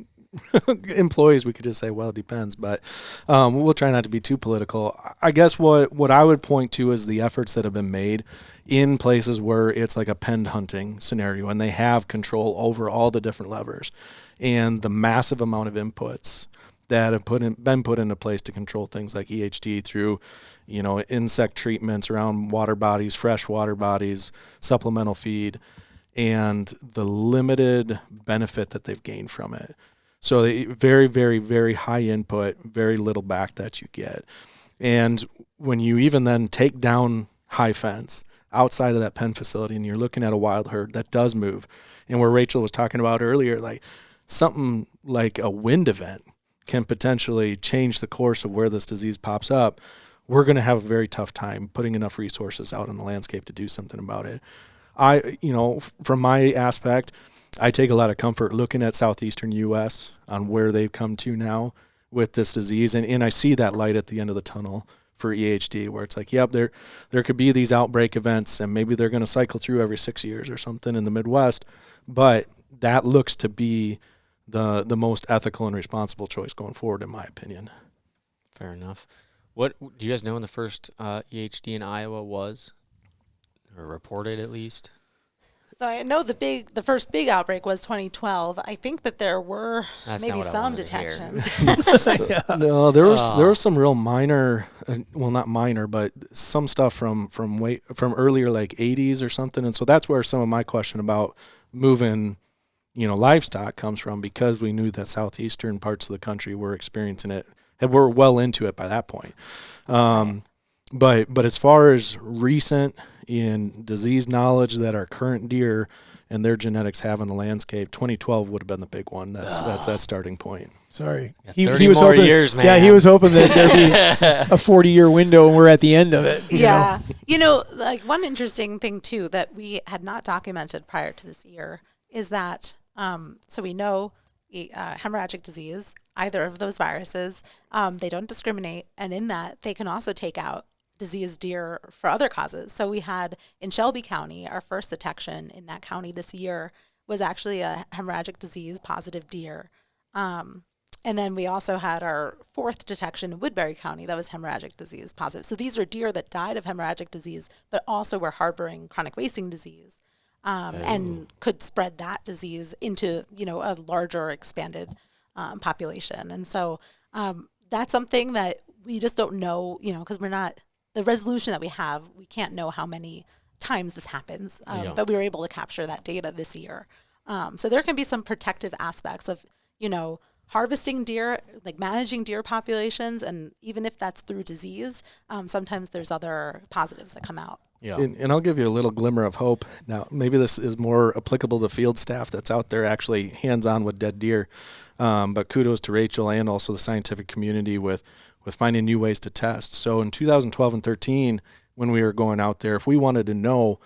employees, we could just say, well, it depends. But we'll try not to be too political. I guess what I would point to is the efforts that have been made in places where it's like a penned hunting scenario and they have control over all the different levers and the massive amount of inputs that have been put into place to control things like EHD through, insect treatments around water bodies, fresh water bodies, supplemental feed, and the limited benefit that they've gained from it. So very, very, very high input, very little back that you get. And when you even then take down high fence outside of that pen facility and you're looking at a wild herd that does move, and where Rachel was talking about earlier, like something like a wind event can potentially change the course of where this disease pops up, we're going to have a very tough time putting enough resources out in the landscape to do something about it. From my aspect, I take a lot of comfort looking at southeastern U.S. on where they've come to now with this disease, and I see that light at the end of the tunnel for EHD, where it's like, yep, there could be these outbreak events, and maybe they're going to cycle through every 6 years or something in the Midwest, but that looks to be the most ethical and responsible choice going forward, in my opinion. Fair enough. What do you guys know when the first EHD in Iowa was, or reported at least? So I know the first big outbreak was 2012. I think that there were maybe some detections. No, there was some real minor, well, not minor, but some stuff from earlier, like 80s or something. And so that's where some of my question about moving livestock comes from, because we knew that southeastern parts of the country were experiencing it, and we're well into it by that point. But as far as recent in disease knowledge that our current deer and their genetics have in the landscape, 2012 would have been the big one. That's that starting point. Sorry. Yeah, he was more hoping, years, man. Yeah, he was hoping that there'd be a 40-year window and we're at the end of it. Yeah. Like one interesting thing too that we had not documented prior to this year is that so we know hemorrhagic disease, either of those viruses, they don't discriminate, and in that they can also take out diseased deer for other causes. So we had in Shelby County, our first detection in that county this year was actually a hemorrhagic disease positive deer. And then we also had our fourth detection in Woodbury County that was hemorrhagic disease positive. So these are deer that died of hemorrhagic disease, but also were harboring chronic wasting disease. And could spread that disease into, a larger expanded population. And so that's something that we just don't know, because we're not, the resolution that we have, we can't know how many times this happens, but we were able to capture that data this year. So there can be some protective aspects of, harvesting deer, like managing deer populations, and even if that's through disease, sometimes there's other positives that come out. Yeah. And I'll give you a little glimmer of hope. Now, maybe this is more applicable to field staff that's out there actually hands-on with dead deer. But kudos to Rachel and also the scientific community with finding new ways to test. So in 2012 and 13, when we were going out there, if we wanted to know,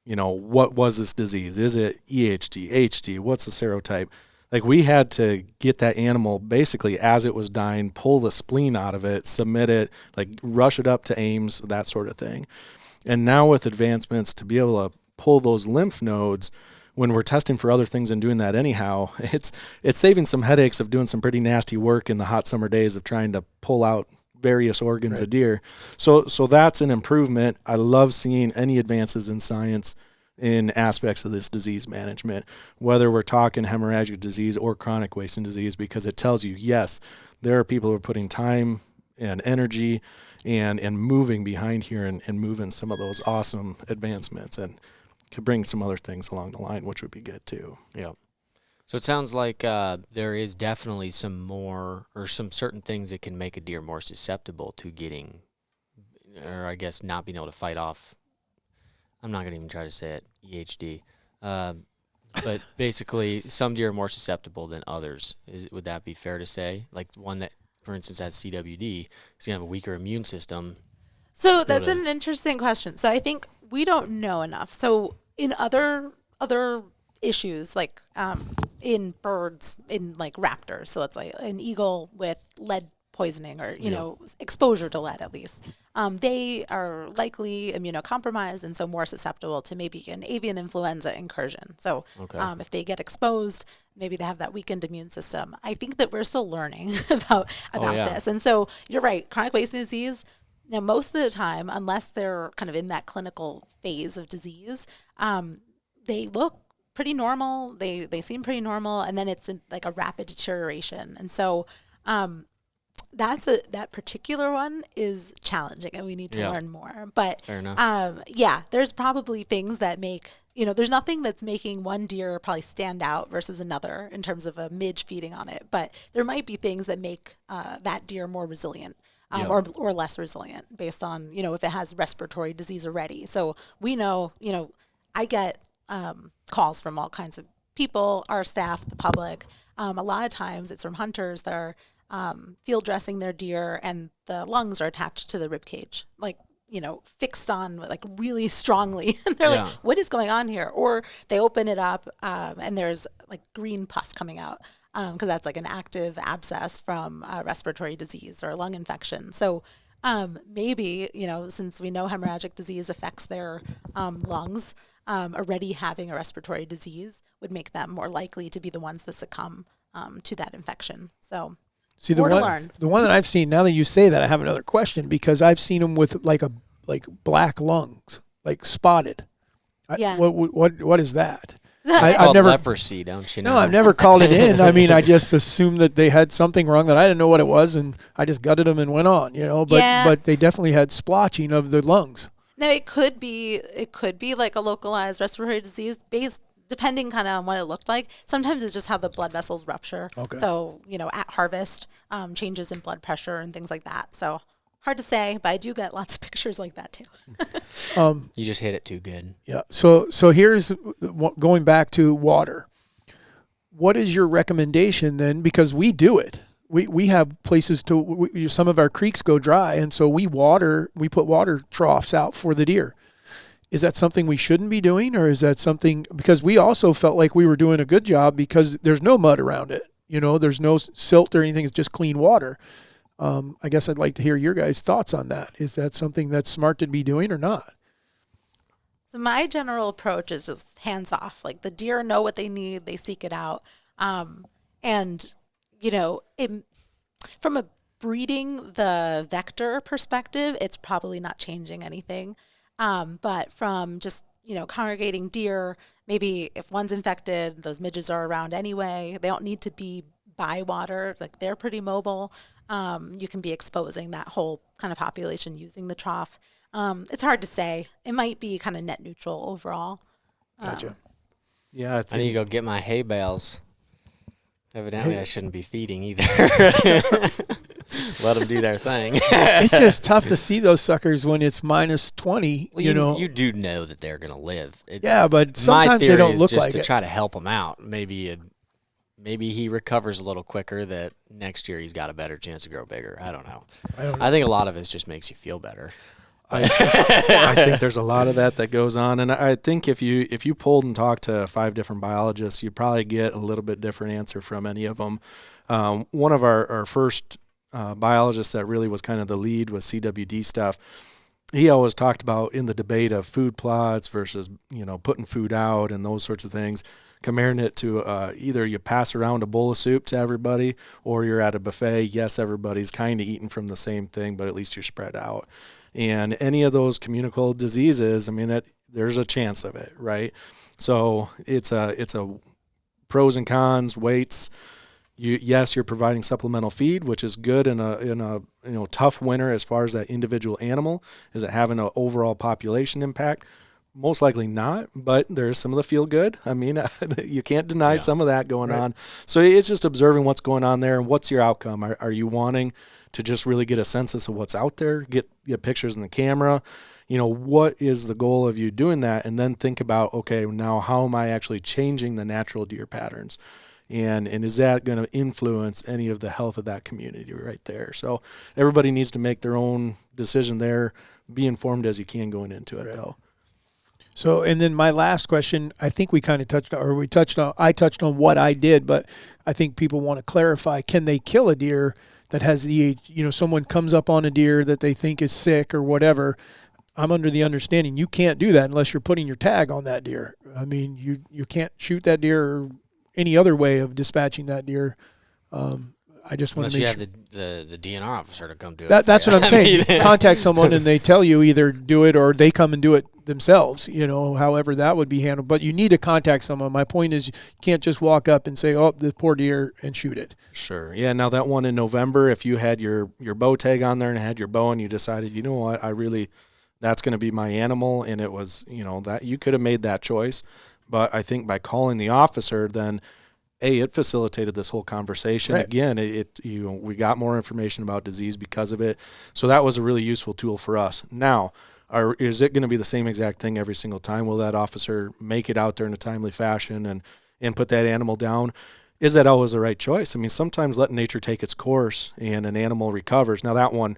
what was this disease? Is it EHD, HD? What's the serotype? Like, we had to get that animal basically as it was dying, pull the spleen out of it, submit it, like rush it up to Ames, that sort of thing. And now with advancements to be able to pull those lymph nodes when we're testing for other things and doing that anyhow, it's saving some headaches of doing some pretty nasty work in the hot summer days of trying to pull out various organs of deer. So that's an improvement. I love seeing any advances in science in aspects of this disease management, whether we're talking hemorrhagic disease or chronic wasting disease, because it tells you, yes, there are people who are putting time and energy and moving behind here and moving some of those awesome advancements, and could bring some other things along the line, which would be good too. Yeah. So it sounds like there is definitely some more, or some certain things that can make a deer more susceptible to getting, or I guess not being able to fight off. I'm not going to even try to say it, EHD. But basically, some deer are more susceptible than others. Would that be fair to say? Like one that, for instance, has CWD, is going to have a weaker immune system. So that's an interesting question. So I think we don't know enough. So in other issues, like in birds, in like raptors, so let's say an eagle with lead poisoning or, exposure to lead at least, they are likely immunocompromised and so more susceptible to maybe an avian influenza incursion. So if they get exposed, maybe they have that weakened immune system. I think that we're still learning about yeah. this. And so you're right, chronic wasting disease, now most of the time, unless they're kind of in that clinical phase of disease, they look pretty normal. They seem pretty normal, and then it's like a rapid deterioration. And so that particular one is challenging, and we need to learn more. But fair enough. There's probably things that make, there's nothing that's making one deer probably stand out versus another in terms of a midge feeding on it. But there might be things that make that deer more resilient. Or less resilient based on, if it has respiratory disease already. So we know, I get calls from all kinds of people, our staff, the public. A lot of times it's from hunters that are field dressing their deer and the lungs are attached to the rib cage, like, fixed on like really strongly. And they're like, what is going on here? Or they open it up and there's like green pus coming out. Because that's like an active abscess from respiratory disease or lung infection. So maybe, since we know hemorrhagic disease affects their lungs, already having a respiratory disease would make them more likely to be the ones that succumb to that infection. So see, the one that I've seen, now that you say that, I have another question, because I've seen them with like black lungs, like spotted. What is that? I've never leprosy, don't you know? No, I've never called it in. I mean, I just assumed that they had something wrong that I didn't know what it was, and I just gutted them and went on, But they definitely had splotching of the lungs. No, it could be like a localized respiratory disease based, depending kind of on what it looked like. Sometimes it's just how the blood vessels rupture. Okay. So, at harvest, changes in blood pressure and things like that. So hard to say, but I do get lots of pictures like that too. You just hit it too good. Yeah. So here's going back to water. What is your recommendation then? Because we do it. We have places some of our creeks go dry, and so we put water troughs out for the deer. Is that something we shouldn't be doing, or is that something, because we also felt like we were doing a good job because there's no mud around it. There's no silt or anything. It's just clean water. I guess I'd like to hear your guys' thoughts on that. Is that something that's smart to be doing or not? So my general approach is just hands off. Like the deer know what they need, they seek it out. From a breeding the vector perspective, it's probably not changing anything. But from just, congregating deer, maybe if one's infected, those midges are around anyway. They don't need to be by water. Like they're pretty mobile. You can be exposing that whole kind of population using the trough. It's hard to say. It might be kind of net neutral overall. Gotcha. Yeah, I need to go get my hay bales. Evidently, I shouldn't be feeding either. Let them do their thing. It's just tough to see those suckers when it's minus 20. Well, you do know that they're going to live. But sometimes they don't look like it. My theory is just to try to help them out. Maybe he recovers a little quicker, that next year he's got a better chance to grow bigger. I don't know. I think a lot of it just makes you feel better. I think there's a lot of that goes on, and I think if you pulled and talked to 5 different biologists, you'd probably get a little bit different answer from any of them. One of our first biologists that really was kind of the lead with CWD stuff, he always talked about in the debate of food plots versus putting food out and those sorts of things, comparing it to either you pass around a bowl of soup to everybody, or you're at a buffet. Yes, everybody's kind of eating from the same thing, but at least you're spread out. And any of those communicable diseases, there's a chance of it, right? So it's a pros and cons, weights. You're providing supplemental feed, which is good in a tough winter as far as that individual animal. Is it having an overall population impact? Most likely not, but there's some of the feel good. You can't deny some of that going on. So it's just observing what's going on there and what's your outcome. Are you wanting to just really get a census of what's out there, get pictures in the camera? What is the goal of you doing that? And then think about, okay, now how am I actually changing the natural deer patterns? And is that going to influence any of the health of that community right there? So everybody needs to make their own decision there. Be informed as you can going into it, though. So, and then my last question, I think we kind of I touched on what I did, but I think people want to clarify, can they kill a deer that has someone comes up on a deer that they think is sick or whatever? I'm under the understanding you can't do that unless you're putting your tag on that deer. You can't shoot that deer any other way of dispatching that deer. I just want Unless to you make have sure. the DNR officer to come do it. That's what I'm saying. I mean, Contact someone and they tell you either do it or they come and do it themselves, however that would be handled. But you need to contact someone. My point is you can't just walk up and say, oh, the poor deer, and shoot it. Sure. Yeah. Now that one in November, if you had your bow tag on there and had your bow and you decided, you know what, that's going to be my animal, and it was, that you could have made that choice. But I think by calling the officer, then it facilitated this whole conversation. Right. Again, we got more information about disease because of it. So that was a really useful tool for us. Now, is it going to be the same exact thing every single time? Will that officer make it out there in a timely fashion and put that animal down? Is that always the right choice? I mean, sometimes let nature take its course and an animal recovers. Now that one,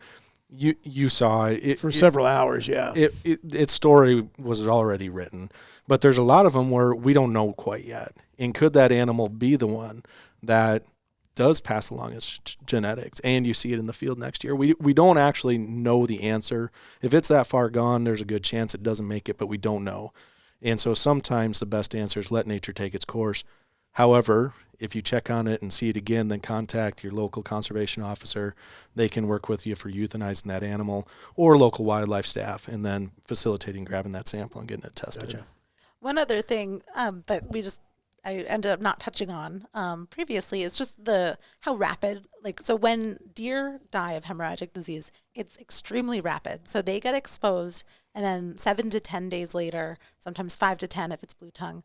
you saw it for several hours. Yeah. Its story was already written, but there's a lot of them where we don't know quite yet. And could that animal be the one that does pass along its genetics, and you see it in the field next year? We don't actually know the answer. If it's that far gone, there's a good chance it doesn't make it, but we don't know. And so sometimes the best answer is let nature take its course. However, if you check on it and see it again, then contact your local conservation officer. They can work with you for euthanizing that animal, or local wildlife staff, and then facilitating grabbing that sample and getting it tested. Gotcha. One other thing that I ended up not touching on previously is just how rapid, so when deer die of hemorrhagic disease, it's extremely rapid. So they get exposed, and then 7 to 10 days later, sometimes 5 to 10 if it's blue tongue.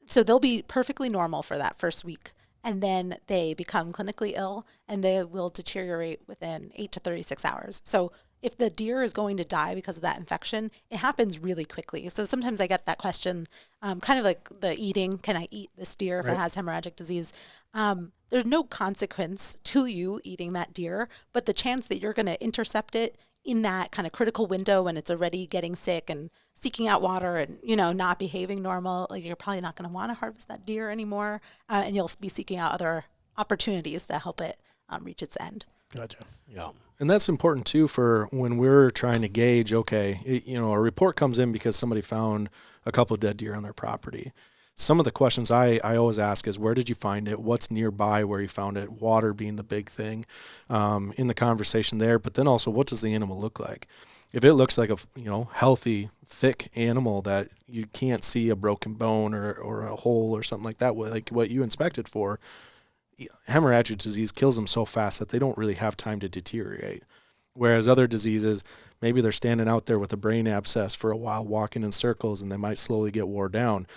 So they'll be perfectly normal for that first week, and then they become clinically ill, and they will deteriorate within 8 to 36 hours. So if the deer is going to die because of that infection, it happens really quickly. So sometimes I get that question, kind of like the eating, can I eat this deer if it has hemorrhagic disease? There's no consequence to you eating that deer, but the chance that you're going to intercept it in that kind of critical window when it's already getting sick and seeking out water and, not behaving normal, you're probably not going to want to harvest that deer anymore. And you'll be seeking out other opportunities to help it reach its end. Gotcha. Yeah. And that's important too for when we're trying to gauge, a report comes in because somebody found a couple of dead deer on their property. Some of the questions I always ask is, where did you find it? What's nearby where you found it? Water being the big thing in the conversation there. But then also, what does the animal look like? If it looks like a healthy, thick animal that you can't see a broken bone or a hole or something like that, like what you inspected for, hemorrhagic disease kills them so fast that they don't really have time to deteriorate. Whereas other diseases, maybe they're standing out there with a brain abscess for a while, walking in circles, and they might slowly get wore down.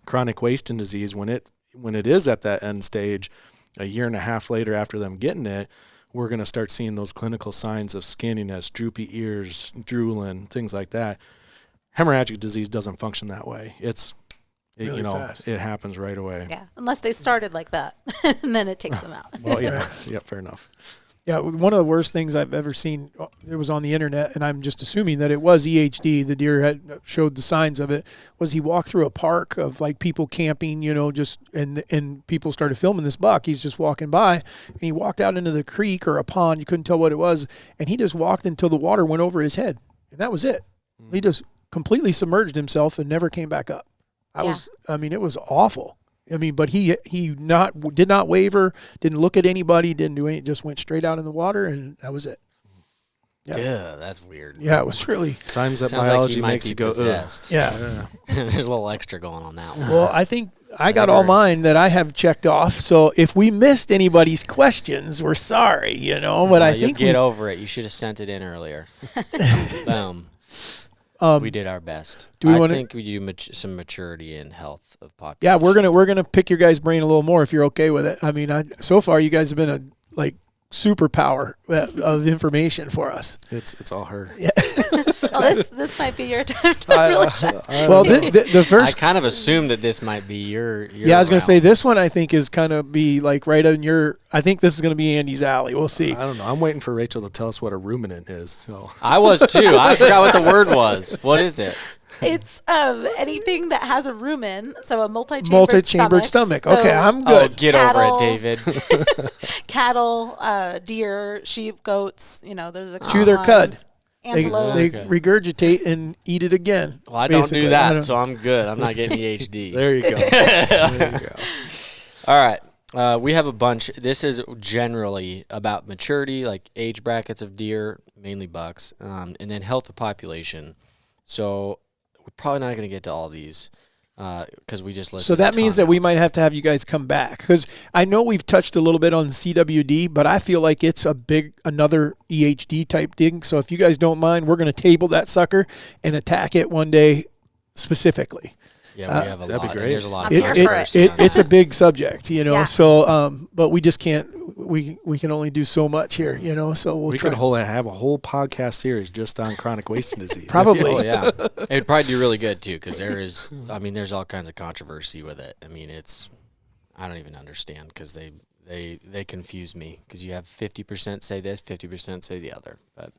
Chronic wasting disease, when it is at that end stage, a year and a half later after them getting it, we're going to start seeing those clinical signs of skinniness, droopy ears, drooling, things like that. Hemorrhagic disease doesn't function that way. Really fast. It happens right away. Yeah, unless they started like that, and then it takes them out. Well, yeah, fair enough. Yeah, one of the worst things I've ever seen, it was on the internet, and I'm just assuming that it was EHD, the deer had showed the signs of it, was he walked through a park of people camping, and people started filming this buck. He's just walking by, and he walked out into the creek or a pond, you couldn't tell what it was, and he just walked until the water went over his head, and that was it. Mm-hmm. He just completely submerged himself and never came back up. It was awful. But he did not waver, didn't look at anybody, didn't do anything, just went straight out in the water, and that was it. Yeah, that's weird. Yeah, it was really. Times that Sounds biology like makes you go, ugh. Yeah. There's a little extra going on that one. Well, I think I got all mine that I have checked off. So if we missed anybody's questions, we're sorry, But I think get over it. You should have sent it in earlier. Boom. We did our best. I think we do some maturity and health of population. Yeah, we're gonna pick your guys' brain a little more if you're okay with it. So far you guys have been a superpower of information for us. It's all her. Yeah. Well, this might be your time to really shine. Well, the first. I kind of assumed that this might be your Yeah, I was going to say this one. I think is kind of be right on your. I think this is going to be Andy's alley. We'll see. I don't know. I'm waiting for Rachel to tell us what a ruminant is. So I was too. I forgot what the word was. What is it? It's anything that has a rumen, so a multi-chambered stomach. So, okay, I'm good. Oh, get over it, David. Cattle, deer, sheep, goats. There's a chew their cud. Antelope. They regurgitate and eat it again. Well, I don't do that, so I'm good. I'm not getting EHD. There you go. There you go. All right. We have a bunch. This is generally about maturity, like age brackets of deer, mainly bucks, and then health of population. So we're probably not going to get to all these because we just listed. So that means that we might have to have you guys come back, because I know we've touched a little bit on CWD, but I feel like it's another EHD type thing. So if you guys don't mind, we're going to table that sucker and attack it one day specifically. Yeah, we have a that'd be lot. great. There's a lot I'm of here for controversy. It's a big subject, you know. Yeah. So, but we just can't. We can only do so much here, you know. So we'll We try. could have a whole podcast series just on chronic wasting disease. Probably. Oh yeah, it'd probably do really good too, because there's all kinds of controversy with it. I mean, I don't even understand, because they confuse me, because you have 50% say this, 50% say the other. But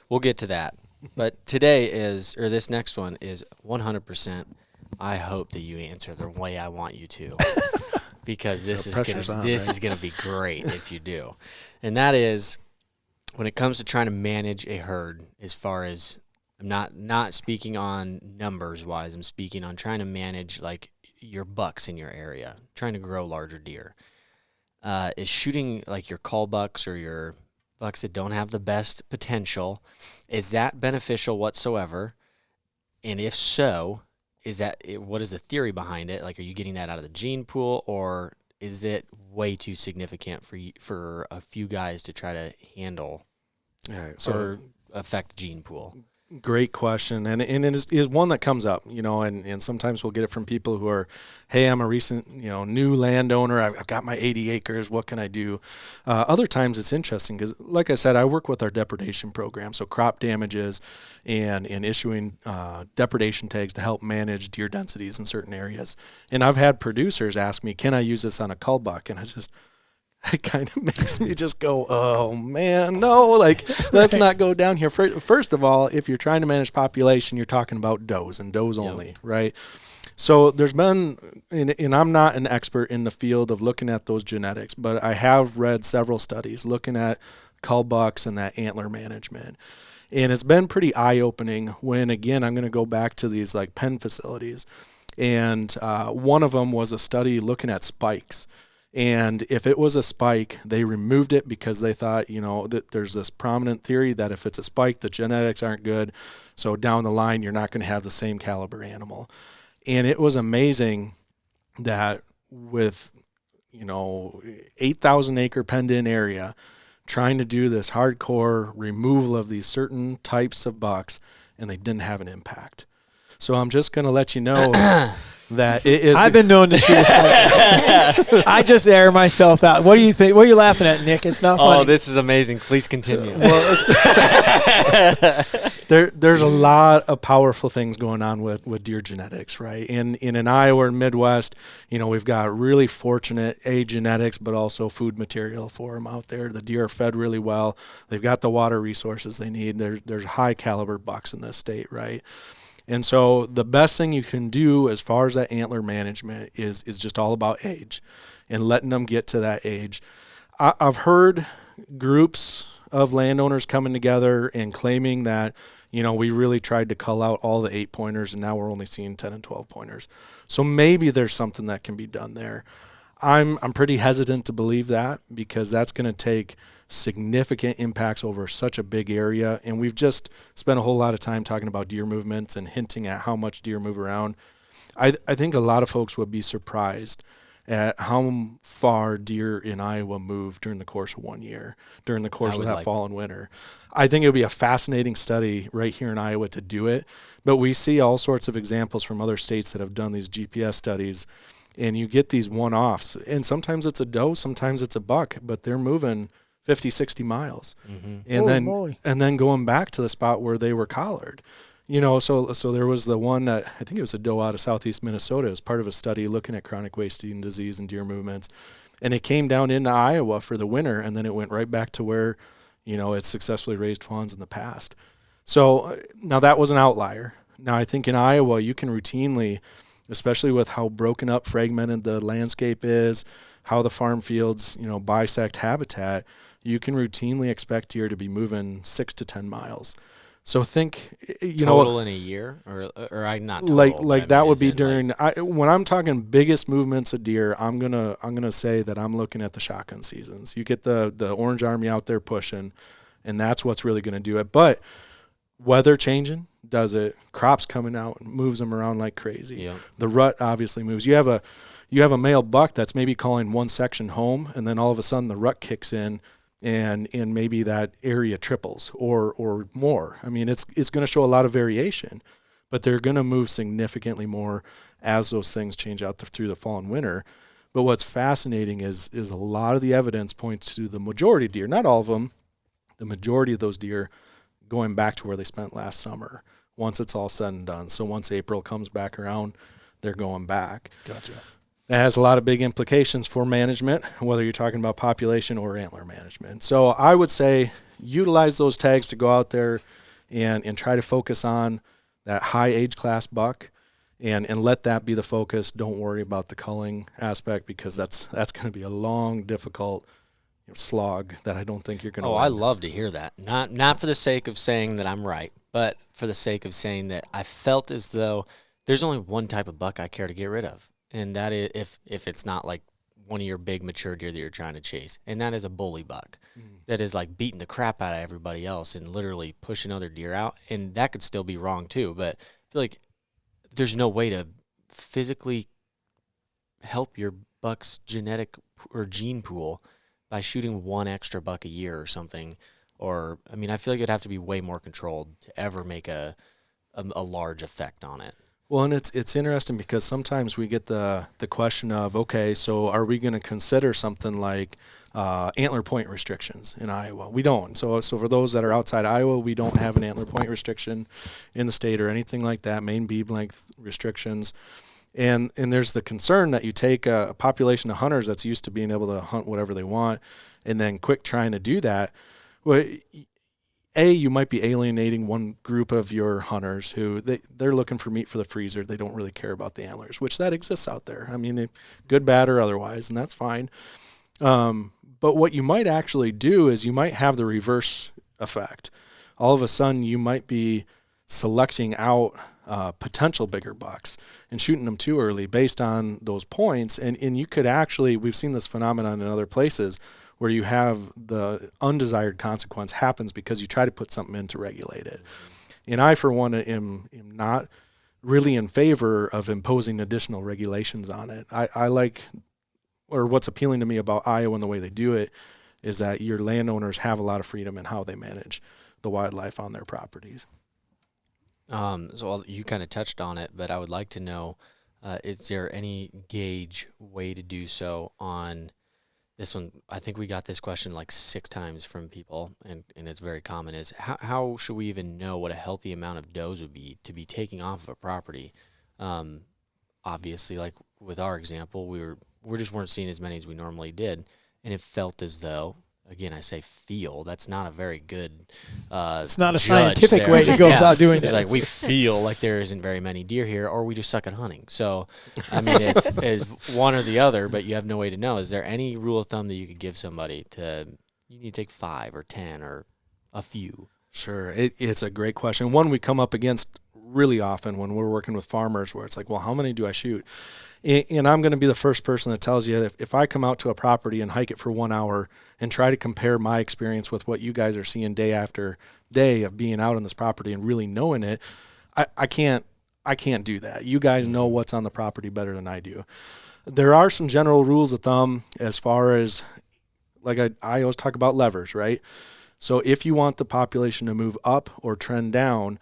we'll get to that. But this next one is 100%. I hope that you answer the way I want you to, because this is gonna be great if you do. And that is, when it comes to trying to manage a herd, as far as, I'm not speaking on numbers wise, I'm speaking on trying to manage like your bucks in your area, trying to grow larger deer. Is shooting like your call bucks or your bucks that don't have the best potential, is that beneficial whatsoever? And if so, what is the theory behind it? Like, are you getting that out of the gene pool, or is it way too significant for a few guys to try to handle or affect the gene pool? Great question, and it is one that comes up, you know, and sometimes we'll get it from people who are, hey, I'm a recent, you know, new landowner. I've got my 80 acres. What can I do? Other times it's interesting because, like I said, I work with our depredation program, so crop damages and issuing depredation tags to help manage deer densities in certain areas. And I've had producers ask me, can I use this on a cull buck? And it kind of makes me just go, oh, man, no, like, let's not go down here. First of all, if you're trying to manage population, you're talking about does and does only, right? So there's been, and I'm not an expert in the field of looking at those genetics, but I have read several studies looking at cull bucks and that antler management. And it's been pretty eye-opening when, again, I'm going to go back to these, like, pen facilities. And one of them was a study looking at spikes. And if it was a spike, they removed it because they thought, you know, that there's this prominent theory that if it's a spike, the genetics aren't good. So down the line, you're not going to have the same caliber animal. And it was amazing that with, you know, 8,000 acre penned in area, trying to do this hardcore removal of these certain types of bucks, and they didn't have an impact. So I'm just going to let you know that it is. I've been known to shoot a sniper. I just air myself out. What do you think? What are you laughing at, Nick? It's not funny. Oh, this is amazing. Please continue. There's a lot of powerful things going on with deer genetics, right? In Iowa and Midwest, you know, we've got really fortunate genetics, but also food material for them out there. The deer are fed really well. They've got the water resources they need. There's high caliber bucks in this state, right? And so the best thing you can do as far as that antler management is just all about age and letting them get to that age. I've heard groups of landowners coming together and claiming that, you know, we really tried to cull out all the 8-pointers and now we're only seeing 10 and 12-pointers. So maybe there's something that can be done there. I'm pretty hesitant to believe that because that's going to take significant impacts over such a big area, and we've just spent a whole lot of time talking about deer movements and hinting at how much deer move around. I think a lot of folks would be surprised at how far deer in Iowa move during the course of 1 year, during the course of that fall and winter. I think it would be a fascinating study right here in Iowa to do it, but we see all sorts of examples from other states that have done these GPS studies, and you get these one-offs, and sometimes it's a doe, sometimes it's a buck, but they're moving 50, 60 miles. Mm-hmm. And then going back to the spot where they were collared. You know, so there was the one that, I think it was a doe out of southeast Minnesota. It was part of a study looking at chronic wasting disease and deer movements. And it came down into Iowa for the winter, and then it went right back to where, you know, it's successfully raised fawns in the past. So now that was an outlier. Now I think in Iowa you can routinely, especially with how broken up, fragmented the landscape is, how the farm fields, you know, bisect habitat, you can routinely expect deer to be moving 6 to 10 miles. So think, total in a year, or I not total, like that would be during when I'm talking biggest movements of deer. I'm gonna say that I'm looking at the shotgun seasons. You get the Orange Army out there pushing, and that's what's really gonna do it. But weather changing does it. Crops coming out moves them around like crazy. Yep. The rut obviously moves. You have a male buck that's maybe calling one section home, and then all of a sudden the rut kicks in. And maybe that area triples or more. I mean, it's going to show a lot of variation, but they're going to move significantly more as those things change out through the fall and winter. But what's fascinating is a lot of the evidence points to the majority of deer, not all of them, the majority of those deer going back to where they spent last summer once it's all said and done. So once April comes back around, they're going back. Gotcha. That has a lot of big implications for management, whether you're talking about population or antler management. So I would say utilize those tags to go out there and try to focus on that high age class buck and let that be the focus. Don't worry about the culling aspect because that's going to be a long, difficult slog that I don't think you're going to win. I love to hear that. Not for the sake of saying that I'm right, but for the sake of saying that I felt as though there's only one type of buck I care to get rid of. And that is if it's not like one of your big mature deer that you're trying to chase. And that is a bully buck that is like beating the crap out of everybody else and literally pushing other deer out. And that could still be wrong too. But I feel like there's no way to physically help your buck's genetic or gene pool by shooting one extra buck a year or something. Or, I mean, I feel like it'd have to be way more controlled to ever make a large effect on it. Well, and it's interesting because sometimes we get the question of, okay, so are we going to consider something like antler point restrictions in Iowa? We don't. So for those that are outside Iowa, we don't have an antler point restriction in the state or anything like that, main beam length restrictions. And there's the concern that you take a population of hunters that's used to being able to hunt whatever they want and then quick trying to do that. Well, you might be alienating one group of your hunters who they're looking for meat for the freezer. They don't really care about the antlers, which that exists out there. I mean, good, bad, or otherwise, and that's fine. But what you might actually do is you might have the reverse effect. All of a sudden, you might be selecting out potential bigger bucks and shooting them too early based on those points. And you could actually, we've seen this phenomenon in other places, where you have the undesired consequence happens because you try to put something in to regulate it. And I, for one, am not really in favor of imposing additional regulations on it. I like, or what's appealing to me about Iowa and the way they do it is that your landowners have a lot of freedom in how they manage the wildlife on their properties. So you kind of touched on it, but I would like to know, is there any gauge way to do so on this one? I think we got this question like 6 times from people, and it's very common, is how should we even know what a healthy amount of does would be to be taking off of a property? Obviously, like with our example, we just weren't seeing as many as we normally did, and it felt as though, again, I say feel, that's not a very good it's not a scientific way to go about doing it. It's like we feel like there isn't very many deer here, or we just suck at hunting. So, I mean, it's one or the other, but you have no way to know. Is there any rule of thumb that you could give somebody you need to take 5 or 10 or a few? Sure. It's a great question. One we come up against really often when we're working with farmers where it's like, well, how many do I shoot? And I'm going to be the first person that tells you if I come out to a property and hike it for 1 hour and try to compare my experience with what you guys are seeing day after day of being out on this property and really knowing it, I can't do that. You guys know what's on the property better than I do. There are some general rules of thumb as far as, like I always talk about levers, right? So if you want the population to move up or trend down,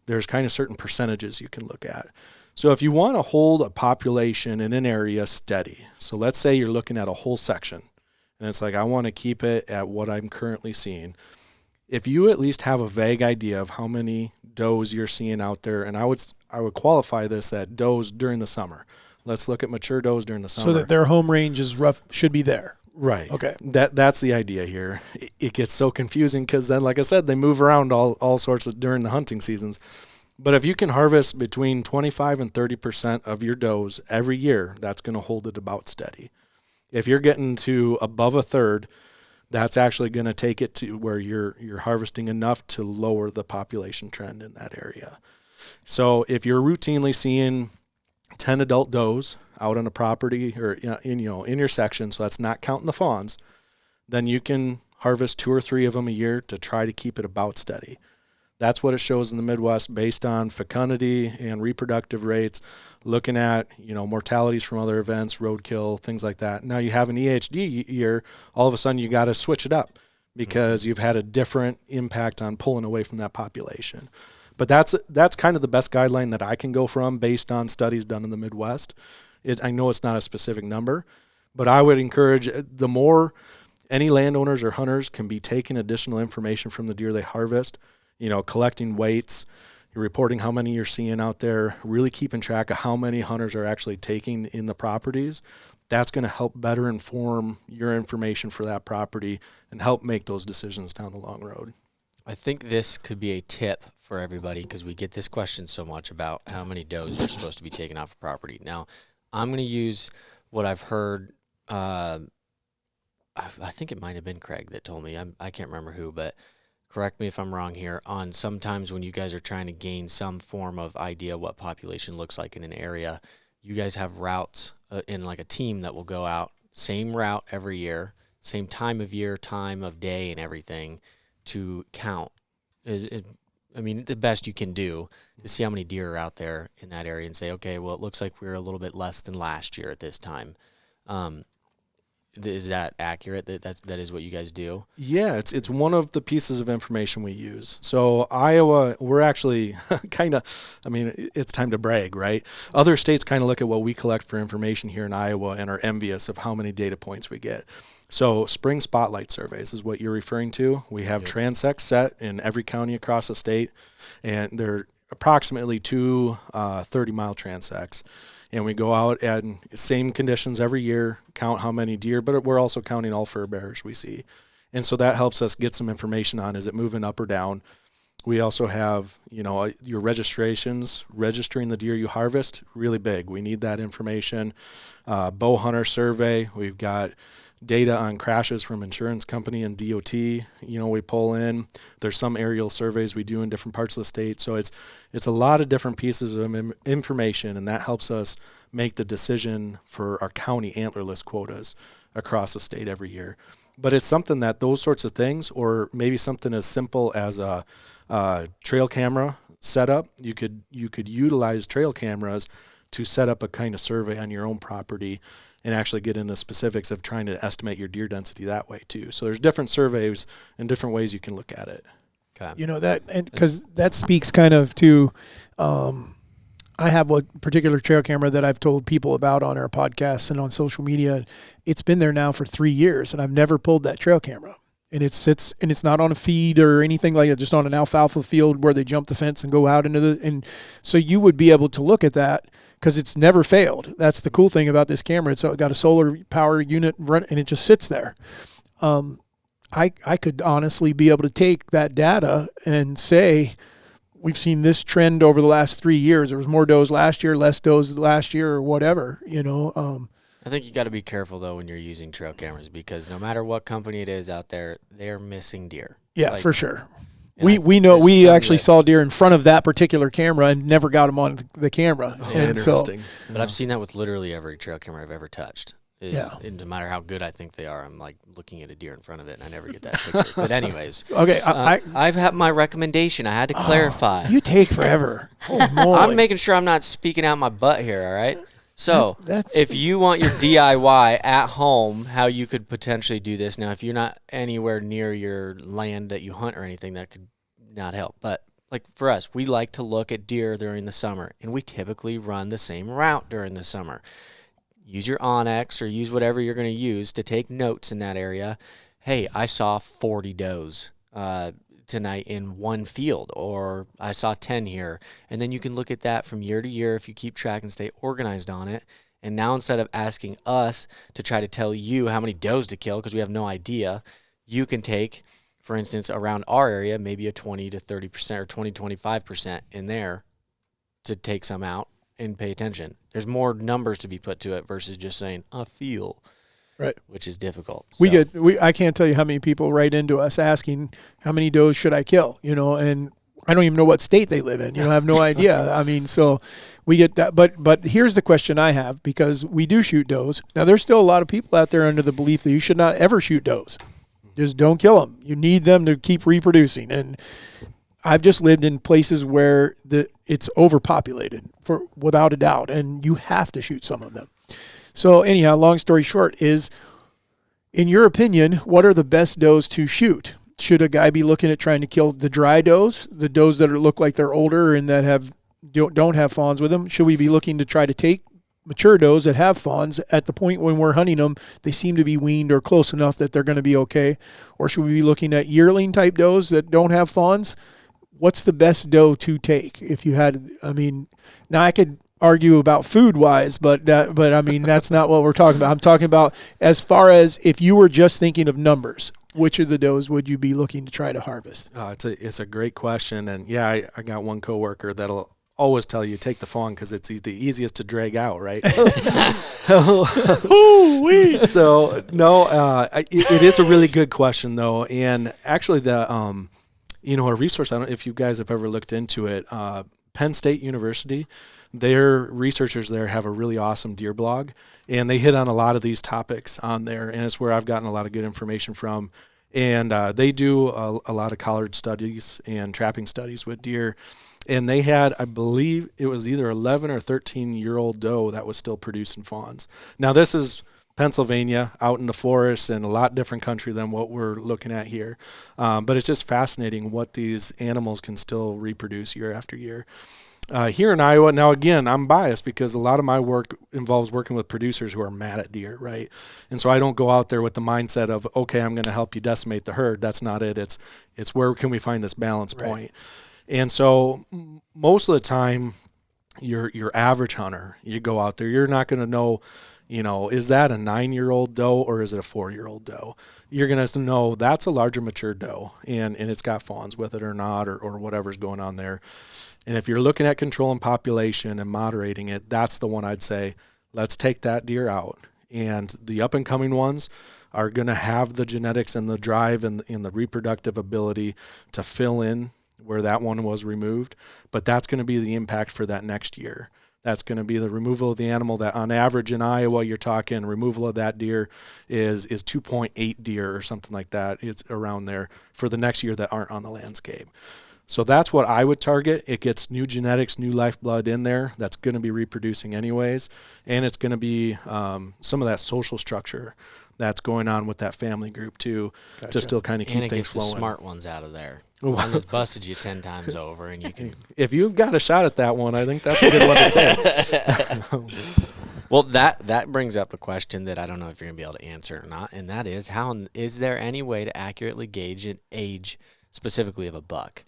there's kind of certain percentages you can look at. So if you want to hold a population in an area steady, so let's say you're looking at a whole section, and it's like I want to keep it at what I'm currently seeing. If you at least have a vague idea of how many does you're seeing out there, and I would qualify this at does during the summer. Let's look at mature does during the summer. So that their home range is should be there. Right. Okay. That's the idea here. It gets so confusing because then, like I said, they move around all sorts of during the hunting seasons. But if you can harvest between 25 and 30% of your does every year, that's going to hold it about steady. If you're getting to above a third, that's actually going to take it to where you're harvesting enough to lower the population trend in that area. So if you're routinely seeing 10 adult does out on a property or in your section, so that's not counting the fawns, then you can harvest 2 or 3 of them a year to try to keep it about steady. That's what it shows in the Midwest based on fecundity and reproductive rates, looking at, mortalities from other events, roadkill, things like that. Now you have an EHD year, all of a sudden you got to switch it up because you've had a different impact on pulling away from that population. But that's kind of the best guideline that I can go from based on studies done in the Midwest. I know it's not a specific number, but I would encourage the more any landowners or hunters can be taking additional information from the deer they harvest, collecting weights, reporting how many you're seeing out there, really keeping track of how many hunters are actually taking in the properties. That's going to help better inform your information for that property and help make those decisions down the long road. I think this could be a tip for everybody because we get this question so much about how many does are supposed to be taken off a property. Now, I'm going to use what I've heard. I think it might have been Craig that told me. I can't remember who, but correct me if I'm wrong here. On sometimes when you guys are trying to gain some form of idea what population looks like in an area, you guys have routes in like a team that will go out, same route every year, same time of year, time of day, and everything to count. The best you can do to see how many deer are out there in that area and say, okay, well, it looks like we're a little bit less than last year at this time. Is that accurate? That is what you guys do? Yeah, it's one of the pieces of information we use. So Iowa, we're actually it's time to brag, right? Other states kind of look at what we collect for information here in Iowa and are envious of how many data points we get. So spring spotlight surveys is what you're referring to. We have transects set in every county across the state, and they're approximately 2 30-mile transects. And we go out at same conditions every year, count how many deer, but we're also counting all fur bearers we see. And so that helps us get some information on, is it moving up or down? We also have, your registrations, registering the deer you harvest, really big. We need that information. Bow hunter survey, we've got data on crashes from insurance company and DOT, we pull in. There's some aerial surveys we do in different parts of the state. So it's a lot of different pieces of information, and that helps us make the decision for our county antlerless quotas across the state every year. But it's something that those sorts of things, or maybe something as simple as a trail camera setup, you could utilize trail cameras to set up a kind of survey on your own property and actually get into specifics of trying to estimate your deer density that way too. So there's different surveys and different ways you can look at it. Okay. Because that speaks kind of to, I have a particular trail camera that I've told people about on our podcasts and on social media. It's been there now for 3 years, and I've never pulled that trail camera. And it sits, and it's not on a feed or anything like it, just on an alfalfa field where they jump the fence and go out and so you would be able to look at that because it's never failed. That's the cool thing about this camera. It's got a solar power unit run, and it just sits there. I could honestly be able to take that data and say, we've seen this trend over the last 3 years. There was more does last year, less does last year, or whatever, I think you got to be careful, though, when you're using trail cameras, because no matter what company it is out there, they're missing deer. Yeah, for sure. We know we actually saw deer in front of that particular camera and never got them on the camera. Oh, and interesting. But I've seen that with literally every trail camera I've ever touched. And no matter how good I think they are, I'm like looking at a deer in front of it, and I never get that picture. But anyways, okay, I've had my recommendation. I had to clarify. You take forever. Oh, moly. I'm making sure I'm not speaking out my butt here, all right? So if you want your DIY at home, how you could potentially do this. Now, if you're not anywhere near your land that you hunt or anything, that could not help. But like for us, we like to look at deer during the summer, and we typically run the same route during the summer. Use your Onyx or use whatever you're going to use to take notes in that area. Hey, I saw 40 does tonight in one field, or I saw 10 here. And then you can look at that from year to year if you keep track and stay organized on it. And now instead of asking us to try to tell you how many does to kill because we have no idea, you can take, for instance, around our area, maybe a 20 to 30% or 20, 25% in there to take some out and pay attention. There's more numbers to be put to it versus just saying, I feel. Right. which is difficult. I can't tell you how many people write into us asking how many does should I kill, and I don't even know what state they live in. I have no idea. I mean, so we get that. But here's the question I have, because we do shoot does. Now, there's still a lot of people out there under the belief that you should not ever shoot does. Just don't kill them. You need them to keep reproducing. And I've just lived in places where it's overpopulated, without a doubt, and you have to shoot some of them. So anyhow, long story short is, in your opinion, what are the best does to shoot? Should a guy be looking at trying to kill the dry does, the does that look like they're older and that don't have fawns with them? Should we be looking to try to take mature does that have fawns at the point when we're hunting them, they seem to be weaned or close enough that they're going to be okay? Or should we be looking at yearling type does that don't have fawns? What's the best doe to take? If you had, now I could argue about food wise, but I mean, that's not what we're talking about. I'm talking about as far as if you were just thinking of numbers, which of the does would you be looking to try to harvest? It's a great question. And yeah, I got one coworker that'll always tell you take the fawn because it's the easiest to drag out, right? So no, it is a really good question though. And actually a resource, I don't know if you guys have ever looked into it, Penn State University, their researchers there have a really awesome deer blog, and they hit on a lot of these topics on there, and it's where I've gotten a lot of good information from. And they do a lot of collared studies and trapping studies with deer. And they had, I believe it was either 11 or 13-year-old doe that was still producing fawns. Now, this is Pennsylvania, out in the forest, and a lot different country than what we're looking at here. But it's just fascinating what these animals can still reproduce year after year. Here in Iowa, now again, I'm biased because a lot of my work involves working with producers who are mad at deer, right? And so I don't go out there with the mindset of, okay, I'm going to help you decimate the herd. That's not it. It's where can we find this balance point? And so most of the time, your average hunter, you go out there, you're not going to know, is that a 9-year-old doe or is it a 4-year-old doe? You're going to know that's a larger mature doe, and it's got fawns with it or not, or whatever's going on there. And if you're looking at controlling population and moderating it, that's the one I'd say, let's take that deer out. And the up-and-coming ones are going to have the genetics and the drive and the reproductive ability to fill in where that one was removed. But that's going to be the impact for that next year. That's going to be the removal of the animal that on average in Iowa, you're talking removal of that deer is 2.8 deer or something like that. It's around there for the next year that aren't on the landscape. So that's what I would target. It gets new genetics, new lifeblood in there that's going to be reproducing anyways. And it's going to be some of that social structure that's going on with that family group too, to still kind of keep things flowing. The smart ones out of there. One that's busted you 10 times over, and you can. If you've got a shot at that one, I think that's a good one to take. Well, that brings up a question that I don't know if you're gonna be able to answer or not, and that is, is there any way to accurately gauge an age specifically of a buck?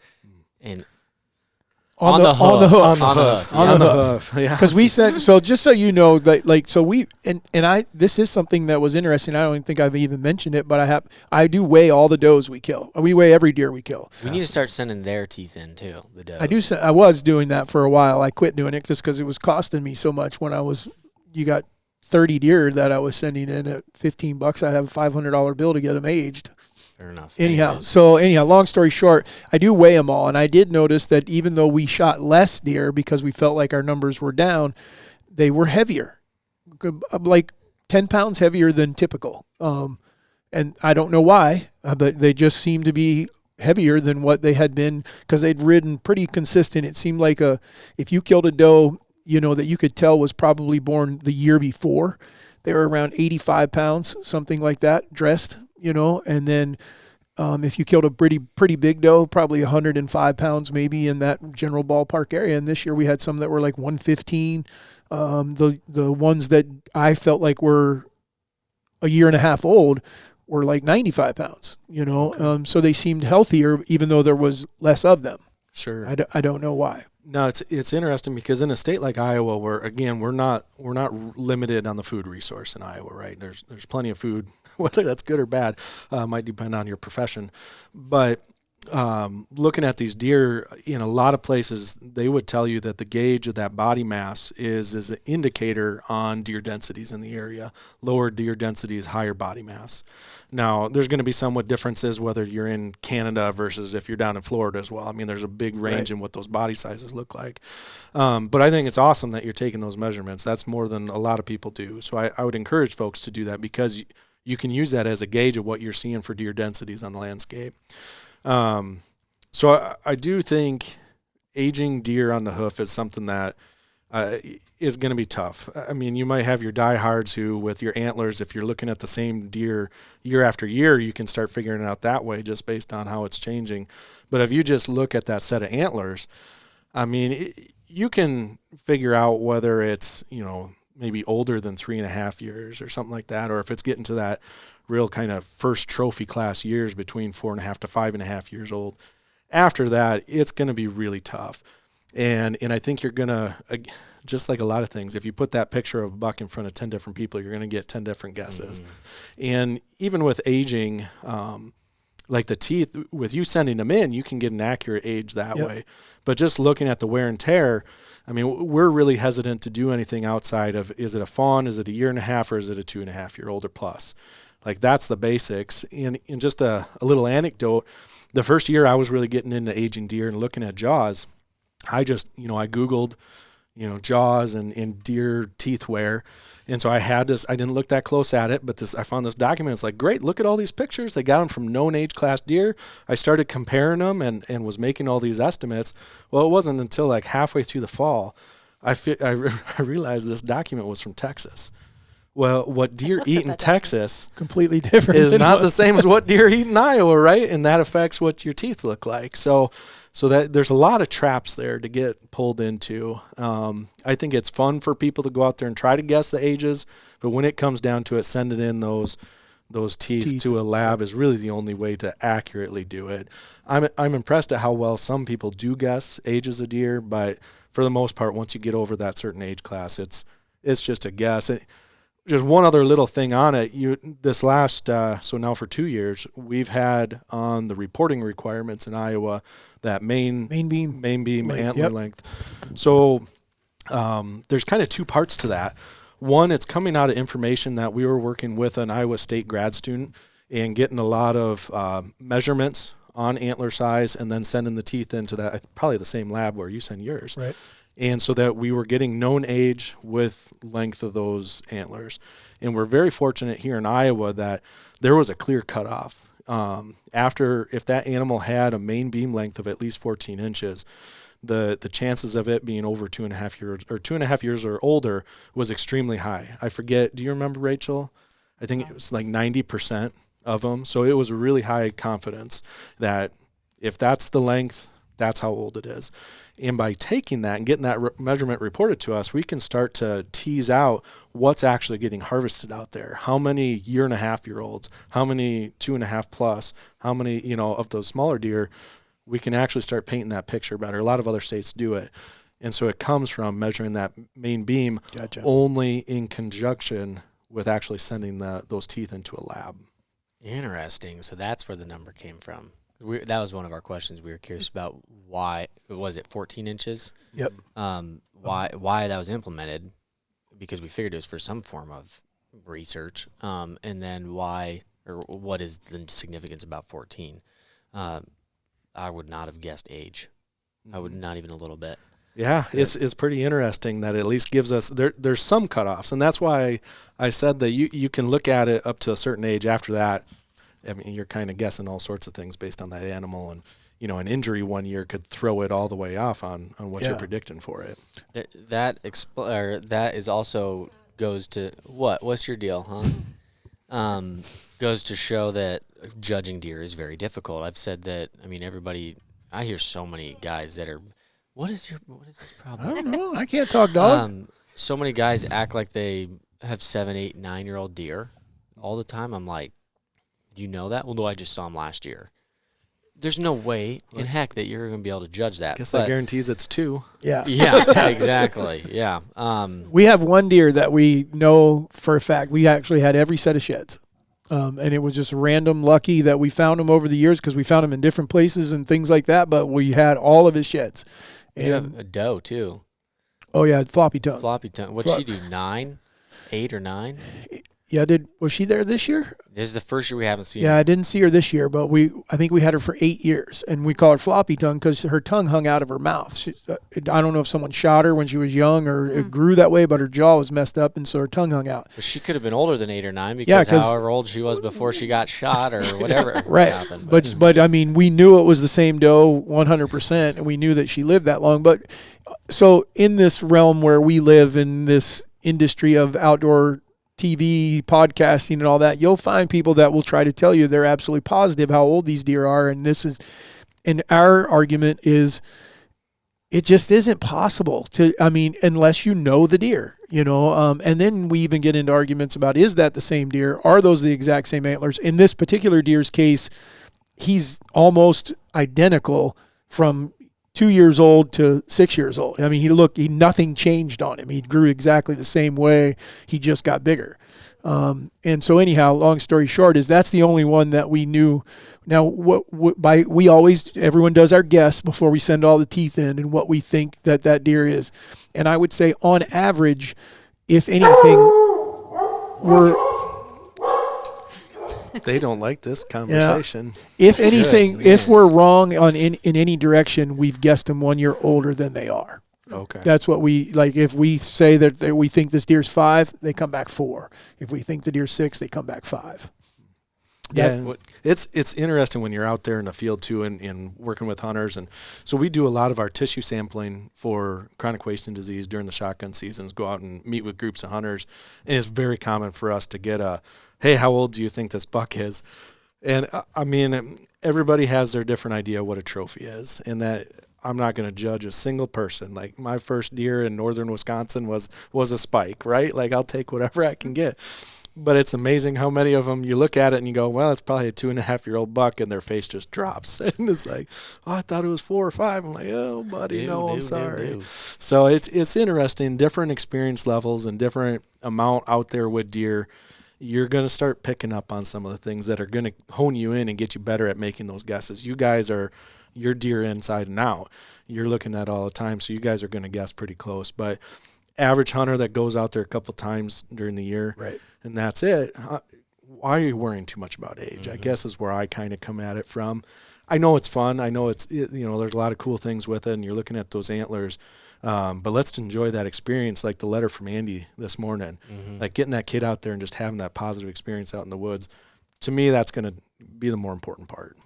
And on the hoof. Yeah. Because we said, so just so you know, that this is something that was interesting. I don't even think I've even mentioned it, but I do weigh all the does we kill. We weigh every deer we kill. We need to start sending their teeth in too, the does. I was doing that for a while. I quit doing it just because it was costing me so much. You got 30 deer that I was sending in at $15. I'd have a $500 bill to get them aged. Fair enough. Anyhow, long story short, I do weigh them all, and I did notice that even though we shot less deer because we felt like our numbers were down, they were heavier, like 10 pounds heavier than typical. And I don't know why, but they just seemed to be heavier than what they had been because they'd ridden pretty consistent. It seemed like if you killed a doe, that you could tell was probably born the year before, they were around 85 pounds, something like that, dressed. And then if you killed a pretty big doe, probably 105 pounds maybe in that general ballpark area. And this year we had some that were like 115. The ones that I felt like were a year and a half old were like 95 pounds, Okay. So they seemed healthier even though there was less of them. Sure. I don't know why. No, it's interesting because in a state like Iowa, where again we're not limited on the food resource in Iowa, right? There's plenty of food, whether that's good or bad, might depend on your profession. But looking at these deer in a lot of places, they would tell you that the gauge of that body mass is an indicator on deer densities in the area. Lower deer densities, higher body mass. Now, there's going to be somewhat differences whether you're in Canada versus if you're down in Florida as well. I mean, there's a big range in what those body sizes look like. But I think it's awesome that you're taking those measurements. That's more than a lot of people do. So I would encourage folks to do that because you can use that as a gauge of what you're seeing for deer densities on the landscape. So I do think aging deer on the hoof is something that is going to be tough. I mean, you might have your diehards who, with your antlers, if you're looking at the same deer year after year, you can start figuring it out that way just based on how it's changing. But if you just look at that set of antlers, I mean, you can figure out whether it's, maybe older than 3.5 years or something like that, or if it's getting to that real kind of first trophy class years between 4.5 to 5.5 years old. After that, it's going to be really tough. And I think you're going to, just like a lot of things, if you put that picture of a buck in front of 10 different people, you're going to get 10 different guesses. And even with aging, like the teeth, with you sending them in, you can get an accurate age that way. But just looking at the wear and tear, I mean, we're really hesitant to do anything outside of, is it a fawn, is it a 1.5 years, or is it a 2.5-year-old or plus? Like, that's the basics. And just a little anecdote, the first year I was really getting into aging deer and looking at jaws, I just, I Googled, jaws and deer teeth wear. And so I had this, I didn't look that close at it, but I found this document. It's like, great, look at all these pictures. They got them from known age class deer. I started comparing them and was making all these estimates. Well, it wasn't until like halfway through the fall, I realized this document was from Texas. Well, what deer eat in Texas completely different is not the same as what deer eat in Iowa, right? And that affects what your teeth look like. So that there's a lot of traps there to get pulled into. I think it's fun for people to go out there and try to guess the ages, but when it comes down to it, sending in those teeth to a lab is really the only way to accurately do it. I'm impressed at how well some people do guess ages of deer, but for the most part, once you get over that certain age class, it's just a guess. Just one other little thing on it. This last, so now for 2 years, we've had on the reporting requirements in Iowa that main beam antler length. So there's kind of two parts to that. One, it's coming out of information that we were working with an Iowa State grad student and getting a lot of measurements on antler size and then sending the teeth into that, probably the same lab where you send yours. Right. And so that we were getting known age with length of those antlers. And we're very fortunate here in Iowa that there was a clear cutoff. If that animal had a main beam length of at least 14 inches, the chances of it being over 2.5 years or 2.5 years or older was extremely high. I forget, do you remember, Rachel? I think it was like 90% of them. So it was really high confidence that if that's the length, that's how old it is. And by taking that and getting that measurement reported to us, we can start to tease out what's actually getting harvested out there. How many 1.5-year-olds, how many 2.5 plus, how many, of those smaller deer, we can actually start painting that picture better. A lot of other states do it. And so it comes from measuring that main beam only in conjunction with actually sending those teeth into a lab. Interesting. So that's where the number came from. That was one of our questions. We were curious about why was it 14 inches? Yep. Why that was implemented, because we figured it was for some form of research. And then why, or what is the significance about 14? I would not have guessed age. I would not even a little bit. Yeah, it's pretty interesting that it at least gives us there's some cutoffs, and that's why I said that you can look at it up to a certain age. After that, I mean, you're kind of guessing all sorts of things based on that animal, and an injury one year could throw it all the way off on what you're predicting for it. That is also goes to what's your deal, huh? Goes to show that judging deer is very difficult. I've said that. I mean, I hear so many guys that are, what is this problem? I don't know. I can't talk dog. So many guys act like they have 7, 8, 9-year-old deer all the time. I'm like, do you know that? Well, no, I just saw them last year. There's no way in heck that you're going to be able to judge that. I guess that guarantees it's 2. Yeah. Yeah, exactly. Yeah. We have one deer that we know for a fact. We actually had every set of sheds. And it was just random lucky that we found him over the years because we found him in different places and things like that. But we had all of his sheds. You have a doe too. Oh yeah, floppy tongue. Floppy tongue. What'd she do? 9, 8 or 9? Yeah, was she there this year? This is the first year we haven't seen Yeah, her. I didn't see her this year, but I think we had her for 8 years, and we call her floppy tongue because her tongue hung out of her mouth. I don't know if someone shot her when she was young or it grew that way, but her jaw was messed up, and so her tongue hung out. But she could have been older than 8 or 9 because however old she was before she got shot or whatever right. happened. But I mean, we knew it was the same doe 100%, and we knew that she lived that long. But so in this realm where we live in this industry of outdoor TV, podcasting, and all that, you'll find people that will try to tell you they're absolutely positive how old these deer are. And our argument is it just isn't possible unless you know the deer, and then we even get into arguments about, is that the same deer? Are those the exact same antlers? In this particular deer's case, he's almost identical from 2 years old to 6 years old. I mean, nothing changed on him. He grew exactly the same way. He just got bigger. And so anyhow, long story short is that's the only one that we knew. Now, everyone does our guess before we send all the teeth in and what we think that deer is. And I would say on average, if anything, They don't like this conversation. Yeah. If anything, if we're wrong in any direction, we've guessed them 1 year older than they are. Okay. That's what we like. If we say that we think this deer's 5, they come back 4. If we think the deer's 6, they come back 5. Yeah, it's interesting when you're out there in the field too and working with hunters. And so we do a lot of our tissue sampling for chronic wasting disease during the shotgun seasons, go out and meet with groups of hunters. And it's very common for us to get hey, how old do you think this buck is? And I mean, everybody has their different idea what a trophy is, and that I'm not going to judge a single person. Like my first deer in northern Wisconsin was a spike, right? Like I'll take whatever I can get. But it's amazing how many of them you look at it and you go, well, it's probably a 2.5-year-old buck, and their face just drops. And it's like, oh, I thought it was 4 or 5. I'm like, oh, buddy, I'm sorry. So it's interesting, different experience levels and different amount out there with deer. You're going to start picking up on some of the things that are going to hone you in and get you better at making those guesses. You guys your deer inside and out. You're looking at all the time, so you guys are going to guess pretty close. But average hunter that goes out there a couple times during the year, right, and that's it. Why are you worrying too much about age? I guess is where I kind of come at it from. I know it's fun. I know there's a lot of cool things with it, and you're looking at those antlers. But let's enjoy that experience, like the letter from Andy this morning. Like getting that kid out there and just having that positive experience out in the woods. To me, that's going to be the more important part.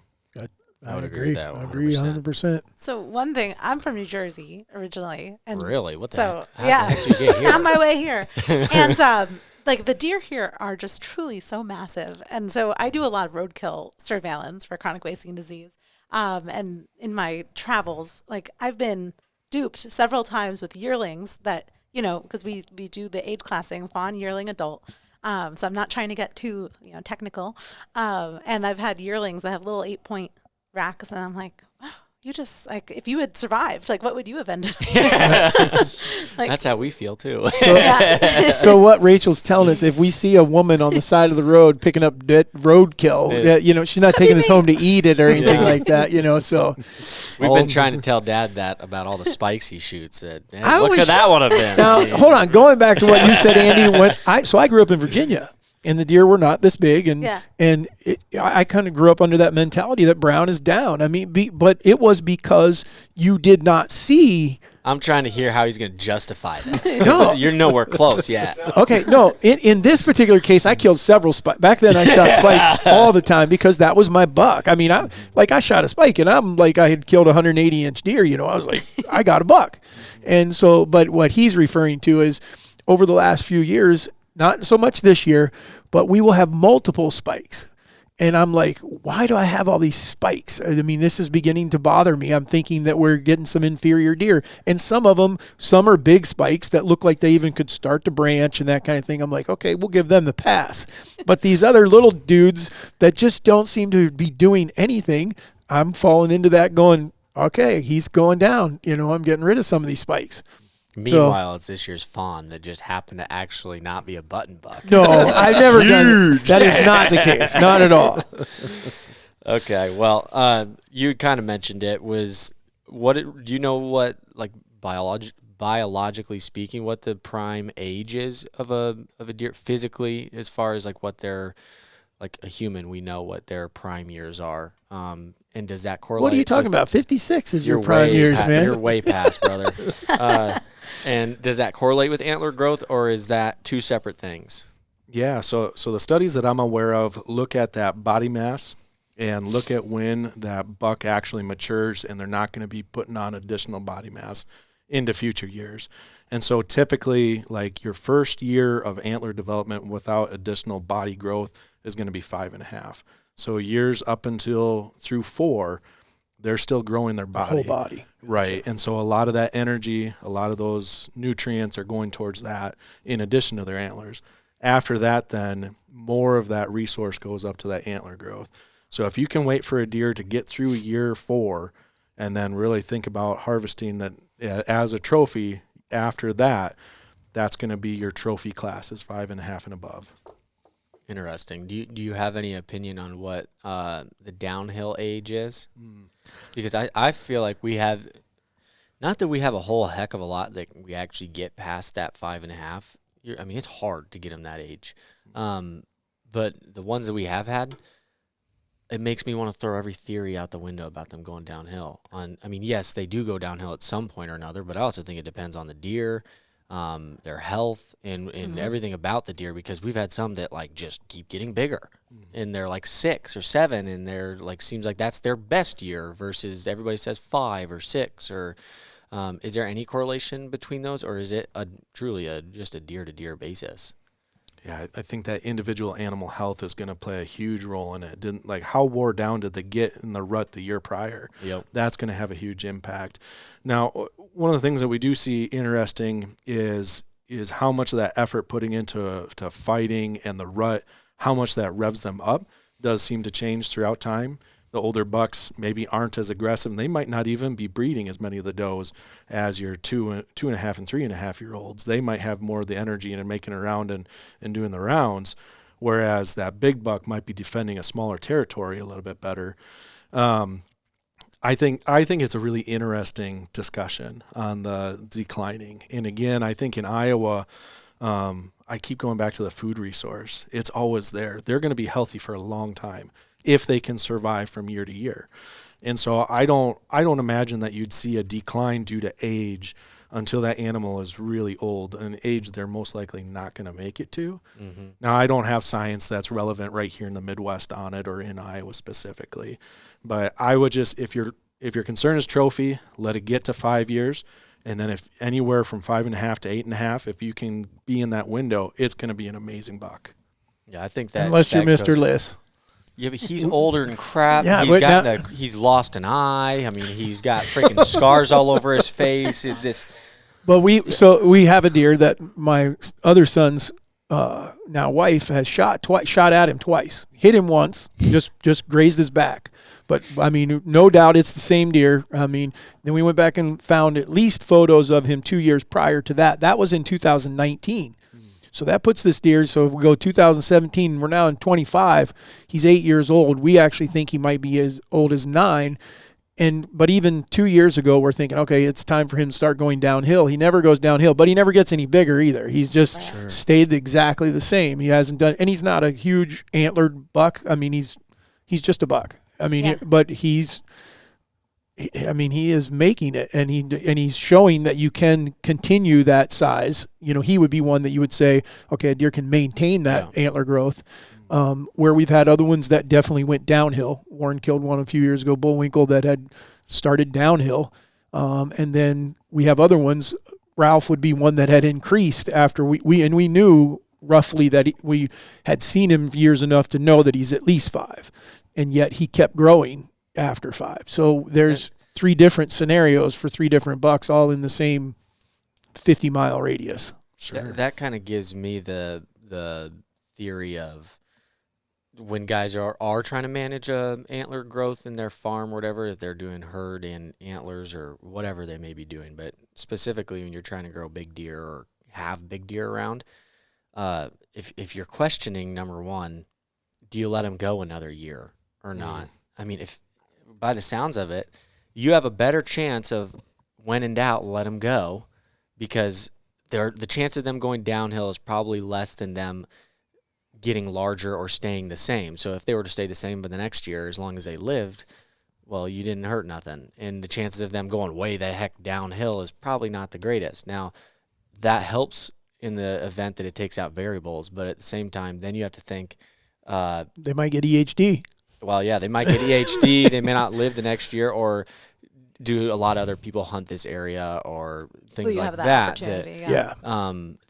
I would agree with that 100%. I agree 100%. So one thing, I'm from New Jersey originally. And really? What the so, heck? yeah, How did you get here? on my way here. And like the deer here are just truly so massive. And so I do a lot of roadkill surveillance for chronic wasting disease. And in my travels, like I've been duped several times with yearlings that, because we do the age classing, fawn, yearling, adult. So I'm not trying to get too, technical. And I've had yearlings that have little 8-point racks, and I'm like, wow, you just, like, if you had survived, like, what would you have ended up? Like, that's how we feel too. So what Rachel's telling us, if we see a woman on the side of the road picking up dead roadkill, she's not taking this home to eat it or anything like that, so. We've been trying to tell Dad that about all the spikes he shoots. What could that one have been? Now, hold on, going back to what you said, Andy, I grew up in Virginia. And the deer were not this big, and I kind of grew up under that mentality that brown is down. I mean, but it was because you did not see. I'm trying to hear how he's going to justify this. No. You're nowhere close yet. Okay, no. In this particular case, I killed several spikes. Back then, I shot spikes all the time because that was my buck. I mean, I shot a spike, and I'm like, I had killed a 180-inch deer. I was like, I got a buck. And so, but what he's referring to is over the last few years, not so much this year, but we will have multiple spikes. And I'm like, why do I have all these spikes? I mean, this is beginning to bother me. I'm thinking that we're getting some inferior deer. And some are big spikes that look like they even could start to branch and that kind of thing. I'm like, okay, we'll give them the pass. But these other little dudes that just don't seem to be doing anything, I'm falling into that going, okay, he's going down. I'm getting rid of some of these spikes. Meanwhile, it's this year's fawn that just happened to actually not be a button buck. No, I've never done it. That is not the case. Not at all. Okay, well, you kind of mentioned it. Do you know what, like, biologically speaking, what the prime age is of a deer physically, as far as like what they're, like a human, we know what their prime years are. And does that correlate? What are you talking about? 56 is your prime years, man. You're way past, brother. And does that correlate with antler growth, or is that two separate things? Yeah, so the studies that I'm aware of look at that body mass and look at when that buck actually matures, and they're not going to be putting on additional body mass into future years. And so typically, like, your first year of antler development without additional body growth is going to be 5.5. So years up until through 4, they're still growing their body. Whole body. Right. And so a lot of that energy, a lot of those nutrients are going towards that in addition to their antlers. After that, then more of that resource goes up to that antler growth. So if you can wait for a deer to get through year 4 and then really think about harvesting that as a trophy after that, that's going to be your trophy class, is 5.5 and above. Interesting. Do you have any opinion on what the downhill age is? Because I feel like we have, not that we have a whole heck of a lot that we actually get past that 5.5. I mean, it's hard to get them that age. But the ones that we have had, it makes me want to throw every theory out the window about them going downhill. I mean, yes, they do go downhill at some point or another, but I also think it depends on the deer, their health, and everything about the deer, because we've had some that like just keep getting bigger, and they're like 6 or 7, and they're like, seems like that's their best year versus everybody says 5 or 6. Or is there any correlation between those, or is it truly just a deer to deer basis? Yeah, I think that individual animal health is going to play a huge role in it. Like, how wore down did they get in the rut the year prior? Yep. That's going to have a huge impact. Now, one of the things that we do see interesting is how much of that effort putting into fighting and the rut, how much that revs them up, does seem to change throughout time. The older bucks maybe aren't as aggressive, and they might not even be breeding as many of the does as your 2.5 and 3.5 year olds. They might have more of the energy and making around and doing the rounds, whereas that big buck might be defending a smaller territory a little bit better. I think it's a really interesting discussion on the declining. And again, I think in Iowa, I keep going back to the food resource. It's always there. They're going to be healthy for a long time if they can survive from year to year. And so I don't imagine that you'd see a decline due to age until that animal is really old, an age they're most likely not going to make it to. Mm-hmm. Now, I don't have science that's relevant right here in the Midwest on it, or in Iowa specifically. But I would just, if your concern is trophy, let it get to 5 years. And then if anywhere from 5.5 to 8.5, if you can be in that window, it's going to be an amazing buck. Yeah, I think that. Unless you're Mr. Liss. Yeah, but he's older than crap. Yeah, he's lost an eye. I mean, he's got freaking scars all over his face. Well, we have a deer that my other son's now wife has shot at him twice. Hit him once, just grazed his back. But I mean, no doubt it's the same deer. I mean, then we went back and found at least photos of him 2 years prior to that. That was in 2019. So that puts this deer, so if we go 2017, we're now in 25, he's 8 years old. We actually think he might be as old as 9. But even 2 years ago, we're thinking, okay, it's time for him to start going downhill. He never goes downhill, but he never gets any bigger either. He's just stayed exactly the same. He hasn't done, and he's not a huge antlered buck. I mean, he's just a buck. I mean, but he is making it, and he's showing that you can continue that size. You know, he would be one that you would say, okay, a deer can maintain that antler growth. Where we've had other ones that definitely went downhill. Warren killed one a few years ago, Bullwinkle, that had started downhill. And then we have other ones. Ralph would be one that had increased after we knew roughly that we had seen him years enough to know that he's at least 5. And yet he kept growing after 5. So there's 3 different scenarios for 3 different bucks, all in the same 50-mile radius. That kind of gives me the theory of when guys are trying to manage antler growth in their farm or whatever, if they're doing herd and antlers or whatever they may be doing, but specifically when you're trying to grow big deer or have big deer around, if you're questioning, number one, do you let them go another year or not? I mean, if by the sounds of it, you have a better chance of, when in doubt, let them go, because the chance of them going downhill is probably less than them getting larger or staying the same. So if they were to stay the same for the next year, as long as they lived, well, you didn't hurt nothing. And the chances of them going way the heck downhill is probably not the greatest. Now, that helps in the event that it takes out variables, but at the same time, then you have to think, they might get EHD. Well, yeah, they might get EHD. They may not live the next year, or do a lot of other people hunt this area or things like that.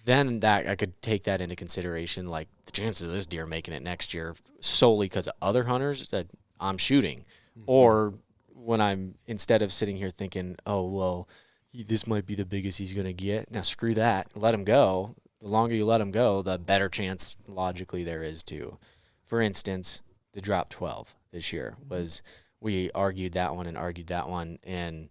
Then that I could take that into consideration, like the chances of this deer making it next year solely because of other hunters that I'm shooting, or when I'm, instead of sitting here thinking, oh well, this might be the biggest he's gonna get. Now screw that, let him go. The longer you let him go, the better chance logically there is to. For instance, the drop 12 this year was, we argued that one, and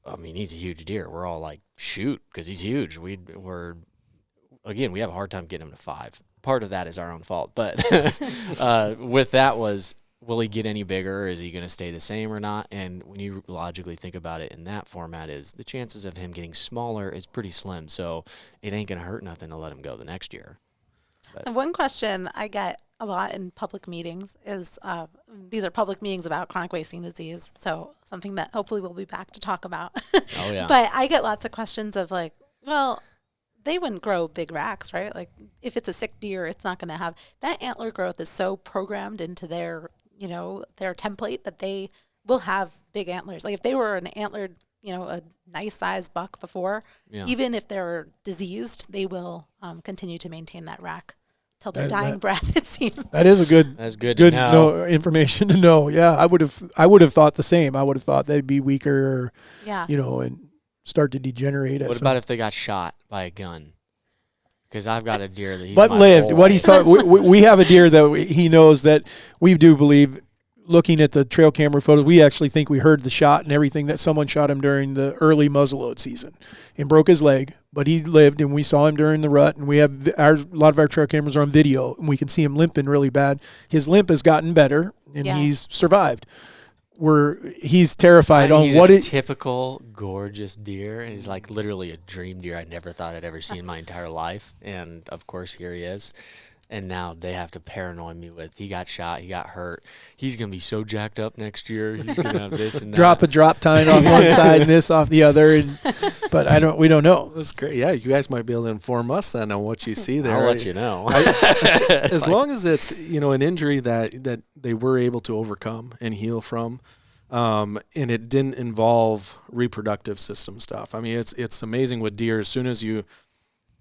I mean, he's a huge deer. We're all like, shoot, because he's huge. We have a hard time getting him to 5. Part of that is our own fault, but with that was, will he get any bigger? Is he going to stay the same or not? And when you logically think about it in that format, is the chances of him getting smaller is pretty slim. So it ain't going to hurt nothing to let him go the next year. And one question I get a lot in public meetings is, these are public meetings about chronic wasting disease, so something that hopefully we'll be back to talk about. Oh, yeah. But I get lots of questions of like, well, they wouldn't grow big racks, right? Like if it's a sick deer, it's not going to have that antler growth is so programmed into their, their template that they will have big antlers. Like if they were an antlered, a nice sized buck before, even if they're diseased, they will continue to maintain that rack till their dying breath, it seems. That is That's good to know. Information to know. Yeah, I would have thought the same. I would have thought they'd be weaker, and start to degenerate. What about if they got shot by a gun? Because I've got a deer that he's but lived. What he's talking, we have a deer that he knows that we do believe. Looking at the trail camera photos, we actually think we heard the shot and everything, that someone shot him during the early muzzleload season and broke his leg, but he lived, and we saw him during the rut, and we have a lot of our trail cameras are on video, and we can see him limping really bad. His limp has gotten better, and he's survived. He's terrified on what is typical gorgeous deer, and he's like literally a dream deer I never thought I'd ever seen in my entire life, and of course here he is. And now they have to paranoid me with, he got shot, he got hurt. He's going to be so jacked up next year. He's going to have this and that. Drop tine off one side and this off the other. But we don't know. That's great. Yeah, you guys might be able to inform us then on what you see there. I'll let you know. As long as it's, an injury that they were able to overcome and heal from, and it didn't involve reproductive system stuff. I mean, it's amazing with deer. As soon as you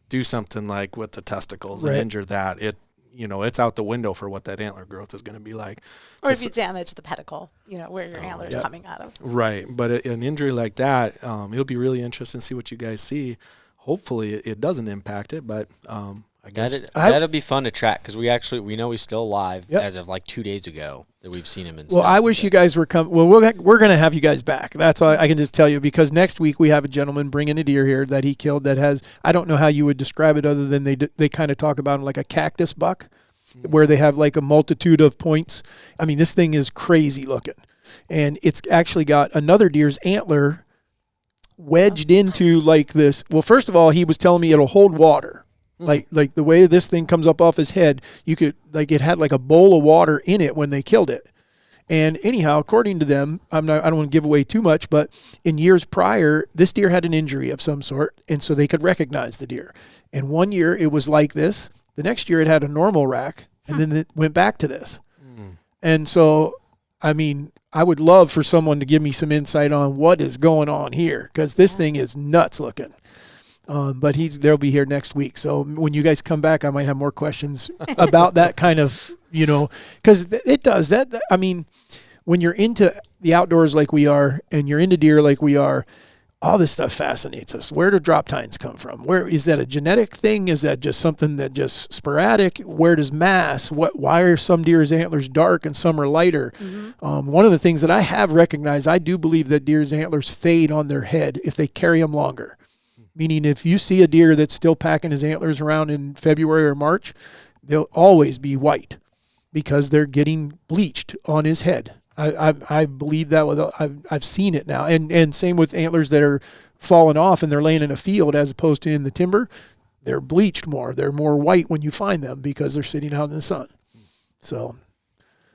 do something like with the testicles and injure that, it's out the window for what that antler growth is going to be like. Or if you damage the pedicle, where your antler is coming out of. Right. But an injury like that, it'll be really interesting to see what you guys see. Hopefully it doesn't impact it, but I guess that'll be fun to track, because we know he's still alive as of like 2 days ago that we've seen him in. Well, I wish you guys were coming. Well, we're going to have you guys back. That's all I can just tell you, because next week we have a gentleman bringing a deer here that he killed that has, I don't know how you would describe it other than they kind of talk about him like a cactus buck, where they have like a multitude of points. I mean, this thing is crazy looking, and it's actually got another deer's antler wedged into like this. Well, first of all, he was telling me it'll hold water. Like the way this thing comes up off his head, you could, like, it had like a bowl of water in it when they killed it. And anyhow, according to them, I don't want to give away too much, but in years prior, this deer had an injury of some sort, and so they could recognize the deer. And one year it was like this. The next year it had a normal rack, and then it went back to this. And so, I mean, I would love for someone to give me some insight on what is going on here, because this thing is nuts looking. But they'll be here next week. So when you guys come back, I might have more questions about that kind of, because it does that. I mean, when you're into the outdoors like we are, and you're into deer like we are, all this stuff fascinates us. Where do drop tines come from? Where is that a genetic thing? Is that just something that just sporadic? Where does mass? Why are some deer's antlers dark and some are lighter? One of the things that I have recognized, I do believe that deer's antlers fade on their head if they carry them longer. Meaning if you see a deer that's still packing his antlers around in February or March, they'll always be white because they're getting bleached on his head. I believe that I've seen it now. And same with antlers that are falling off and they're laying in a field as opposed to in the timber. They're bleached more. They're more white when you find them because they're sitting out in the sun. So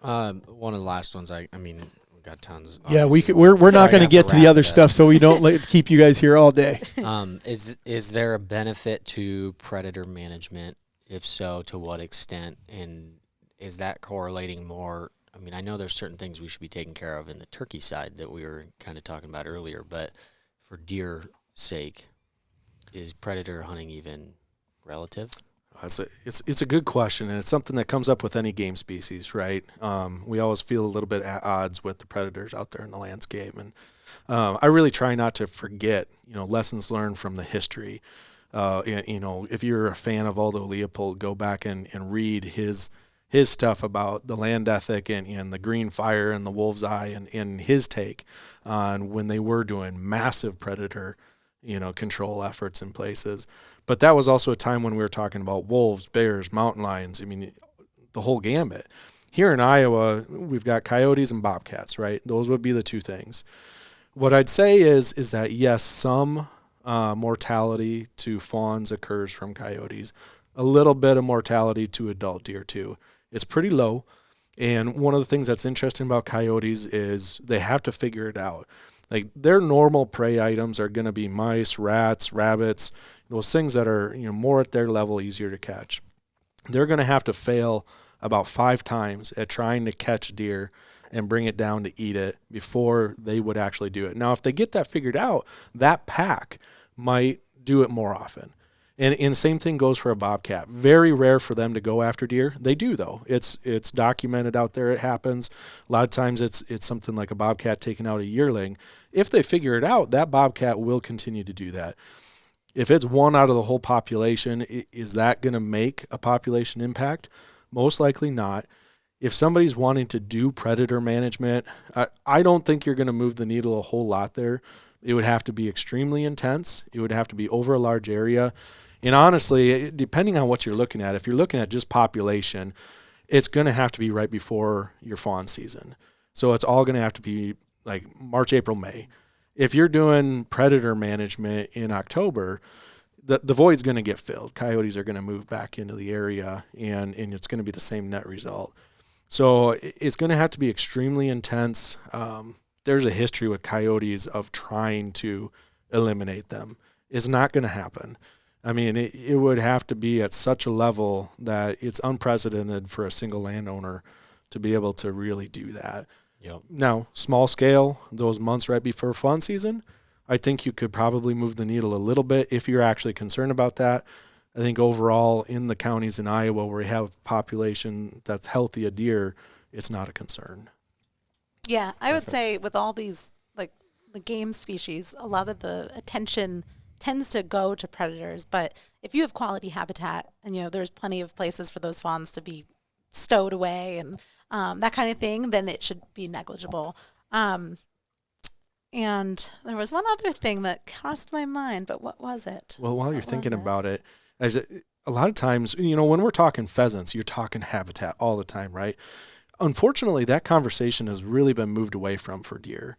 one of the last ones, I mean, we've got tons. Yeah, we're not going to get to the other stuff, so we don't keep you guys here all day. Is there a benefit to predator management? If so, to what extent? And is that correlating more? I mean, I know there's certain things we should be taking care of in the turkey side that we were kind of talking about earlier, but for deer sake, is predator hunting even relative? It's a good question, and it's something that comes up with any game species, right? We always feel a little bit at odds with the predators out there in the landscape, and I really try not to forget, lessons learned from the history. If you're a fan of Aldo Leopold, go back and read his stuff about the land ethic and the green fire and the wolf's eye and his take on when they were doing massive predator, control efforts in places. But that was also a time when we were talking about wolves, bears, mountain lions. I mean, the whole gambit. Here in Iowa, we've got coyotes and bobcats, right? Those would be the two things. What I'd say is that, yes, some mortality to fawns occurs from coyotes. A little bit of mortality to adult deer, too. It's pretty low, and one of the things that's interesting about coyotes is they have to figure it out. Like, their normal prey items are going to be mice, rats, rabbits, those things that are more at their level, easier to catch. They're going to have to fail about 5 times at trying to catch deer and bring it down to eat it before they would actually do it. Now, if they get that figured out, that pack might do it more often. And same thing goes for a bobcat. Very rare for them to go after deer. They do, though. It's documented out there. It happens. A lot of times it's something like a bobcat taking out a yearling. If they figure it out, that bobcat will continue to do that. If it's one out of the whole population, is that going to make a population impact? Most likely not. If somebody's wanting to do predator management, I don't think you're going to move the needle a whole lot there. It would have to be extremely intense. It would have to be over a large area. And honestly, depending on what you're looking at, if you're looking at just population, it's going to have to be right before your fawn season. So it's all going to have to be like March, April, May. If you're doing predator management in October, the void's going to get filled. Coyotes are going to move back into the area, and it's going to be the same net result. So it's going to have to be extremely intense. There's a history with coyotes of trying to eliminate them. It's not going to happen. I mean, it would have to be at such a level that it's unprecedented for a single landowner to be able to really do that. Yep. Now, small scale, those months right before fawn season, I think you could probably move the needle a little bit if you're actually concerned about that. I think overall in the counties in Iowa where we have a population that's healthy of deer, it's not a concern. Yeah, I would say with all these, like the game species, a lot of the attention tends to go to predators. But if you have quality habitat and, there's plenty of places for those fawns to be stowed away and that kind of thing, then it should be negligible. And there was one other thing that crossed my mind, but what was it? Well, while you're thinking about it, a lot of times, when we're talking pheasants, you're talking habitat all the time, right? Unfortunately, that conversation has really been moved away from for deer.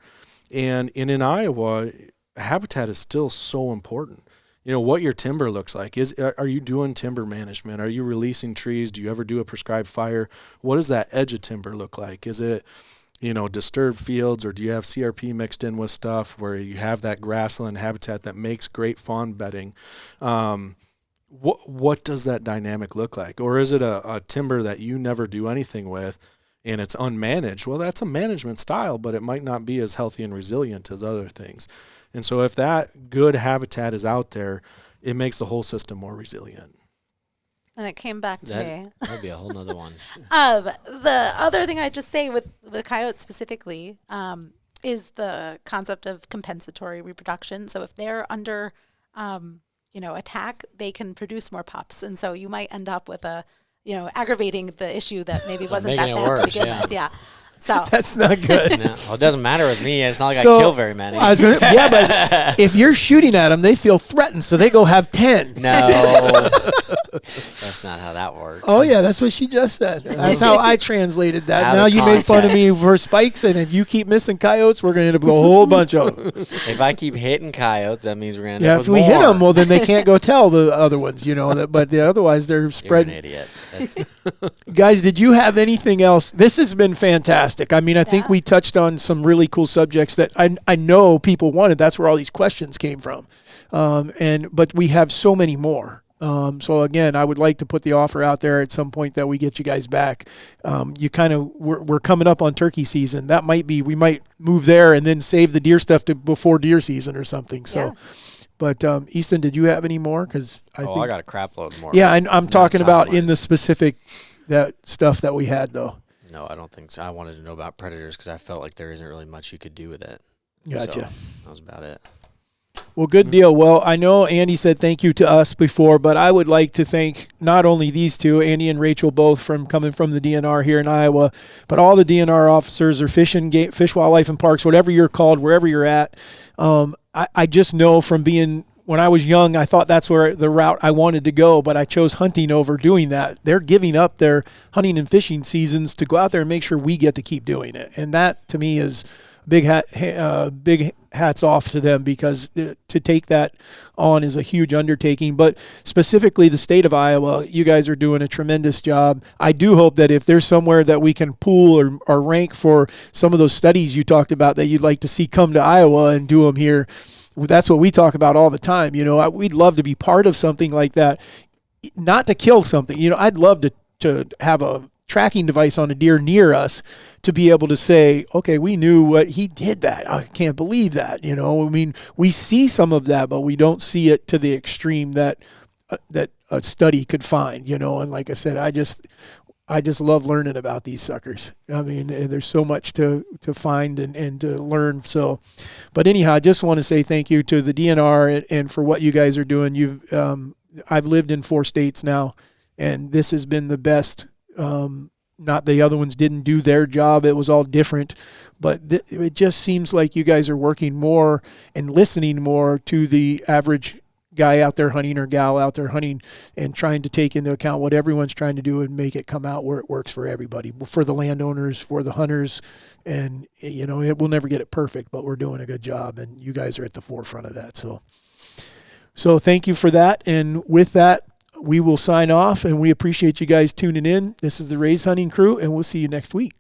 And in Iowa, habitat is still so important. What your timber looks like. Are you doing timber management? Are you releasing trees? Do you ever do a prescribed fire? What does that edge of timber look like? Is it, disturbed fields, or do you have CRP mixed in with stuff where you have that grassland habitat that makes great fawn bedding? What does that dynamic look like? Or is it a timber that you never do anything with and it's unmanaged? Well, that's a management style, but it might not be as healthy and resilient as other things. And so if that good habitat is out there, it makes the whole system more resilient. And it came back to me. That'd be a whole nother one. The other thing I'd just say with the coyotes specifically, is the concept of compensatory reproduction. So if they're under, attack, they can produce more pups. And so you might end up with aggravating the issue that maybe wasn't that Making it bad to worse, begin yeah. with. Yeah. So That's not good. No, well, it doesn't matter with me. It's not like So, I kill very many. I was gonna, yeah, but if you're shooting at them, they feel threatened, so they go have 10. No, that's not how that works. Oh yeah, that's what she just said. That's how I translated that. Out Now of you made fun of me context. for spikes, and if you keep missing coyotes, we're gonna end up with a whole bunch of them. If I keep hitting coyotes, that means we're gonna end Yeah, up if with we hit more. them, well then they can't go tell the other ones, but otherwise they're You're an spreading. idiot. That's, Guys, did you have anything else? This has been fantastic. I mean, I think Yeah. we touched on some really cool subjects that I know people wanted. That's where all these questions came from. But we have so many more. So again, I would like to put the offer out there at some point that we get you guys back. We're coming up on turkey season. That might be, we might move there and then save the deer stuff to before deer season or something. So, Yeah. but Easton, did you have any more? Because I got a crap load more. yeah, I'm talking about in the time-wise. specific that stuff that we had though. No, I don't think so. I wanted to know about predators because I felt like there isn't really much you could do with it. Gotcha. So, that was about it. Well, good deal. Well, I know Andy said thank you to us before, but I would like to thank not only these two, Andy and Rachel, both from coming from the DNR here in Iowa, but all the DNR officers or fish, wildlife, and parks, whatever you're called, wherever you're at. I just know from being, when I was young, I thought that's where the route I wanted to go, but I chose hunting over doing that. They're giving up their hunting and fishing seasons to go out there and make sure we get to keep doing it. And that, to me, is big hats off to them, because to take that on is a huge undertaking. But specifically the state of Iowa, you guys are doing a tremendous job. I do hope that if there's somewhere that we can pool or rank for some of those studies you talked about that you'd like to see come to Iowa and do them here, that's what we talk about all the time. We'd love to be part of something like that, not to kill something. I'd love to have a tracking device on a deer near us to be able to say, okay, we knew what he did that. I can't believe that. I mean, we see some of that, but we don't see it to the extreme that a study could find, and like I said, I just love learning about these suckers. I mean, there's so much to find and to learn. So, but anyhow, I just want to say thank you to the DNR and for what you guys are doing. I've lived in 4 states now, and this has been the best. Not the other ones didn't do their job. It was all different, but it just seems like you guys are working more and listening more to the average guy out there hunting or gal out there hunting, and trying to take into account what everyone's trying to do and make it come out where it works for everybody, for the landowners, for the hunters. And we'll never get it perfect, but we're doing a good job, and you guys are at the forefront of that. So thank you for that. And with that, we will sign off, and we appreciate you guys tuning in. This is the Raise Hunting Crew, and we'll see you next week.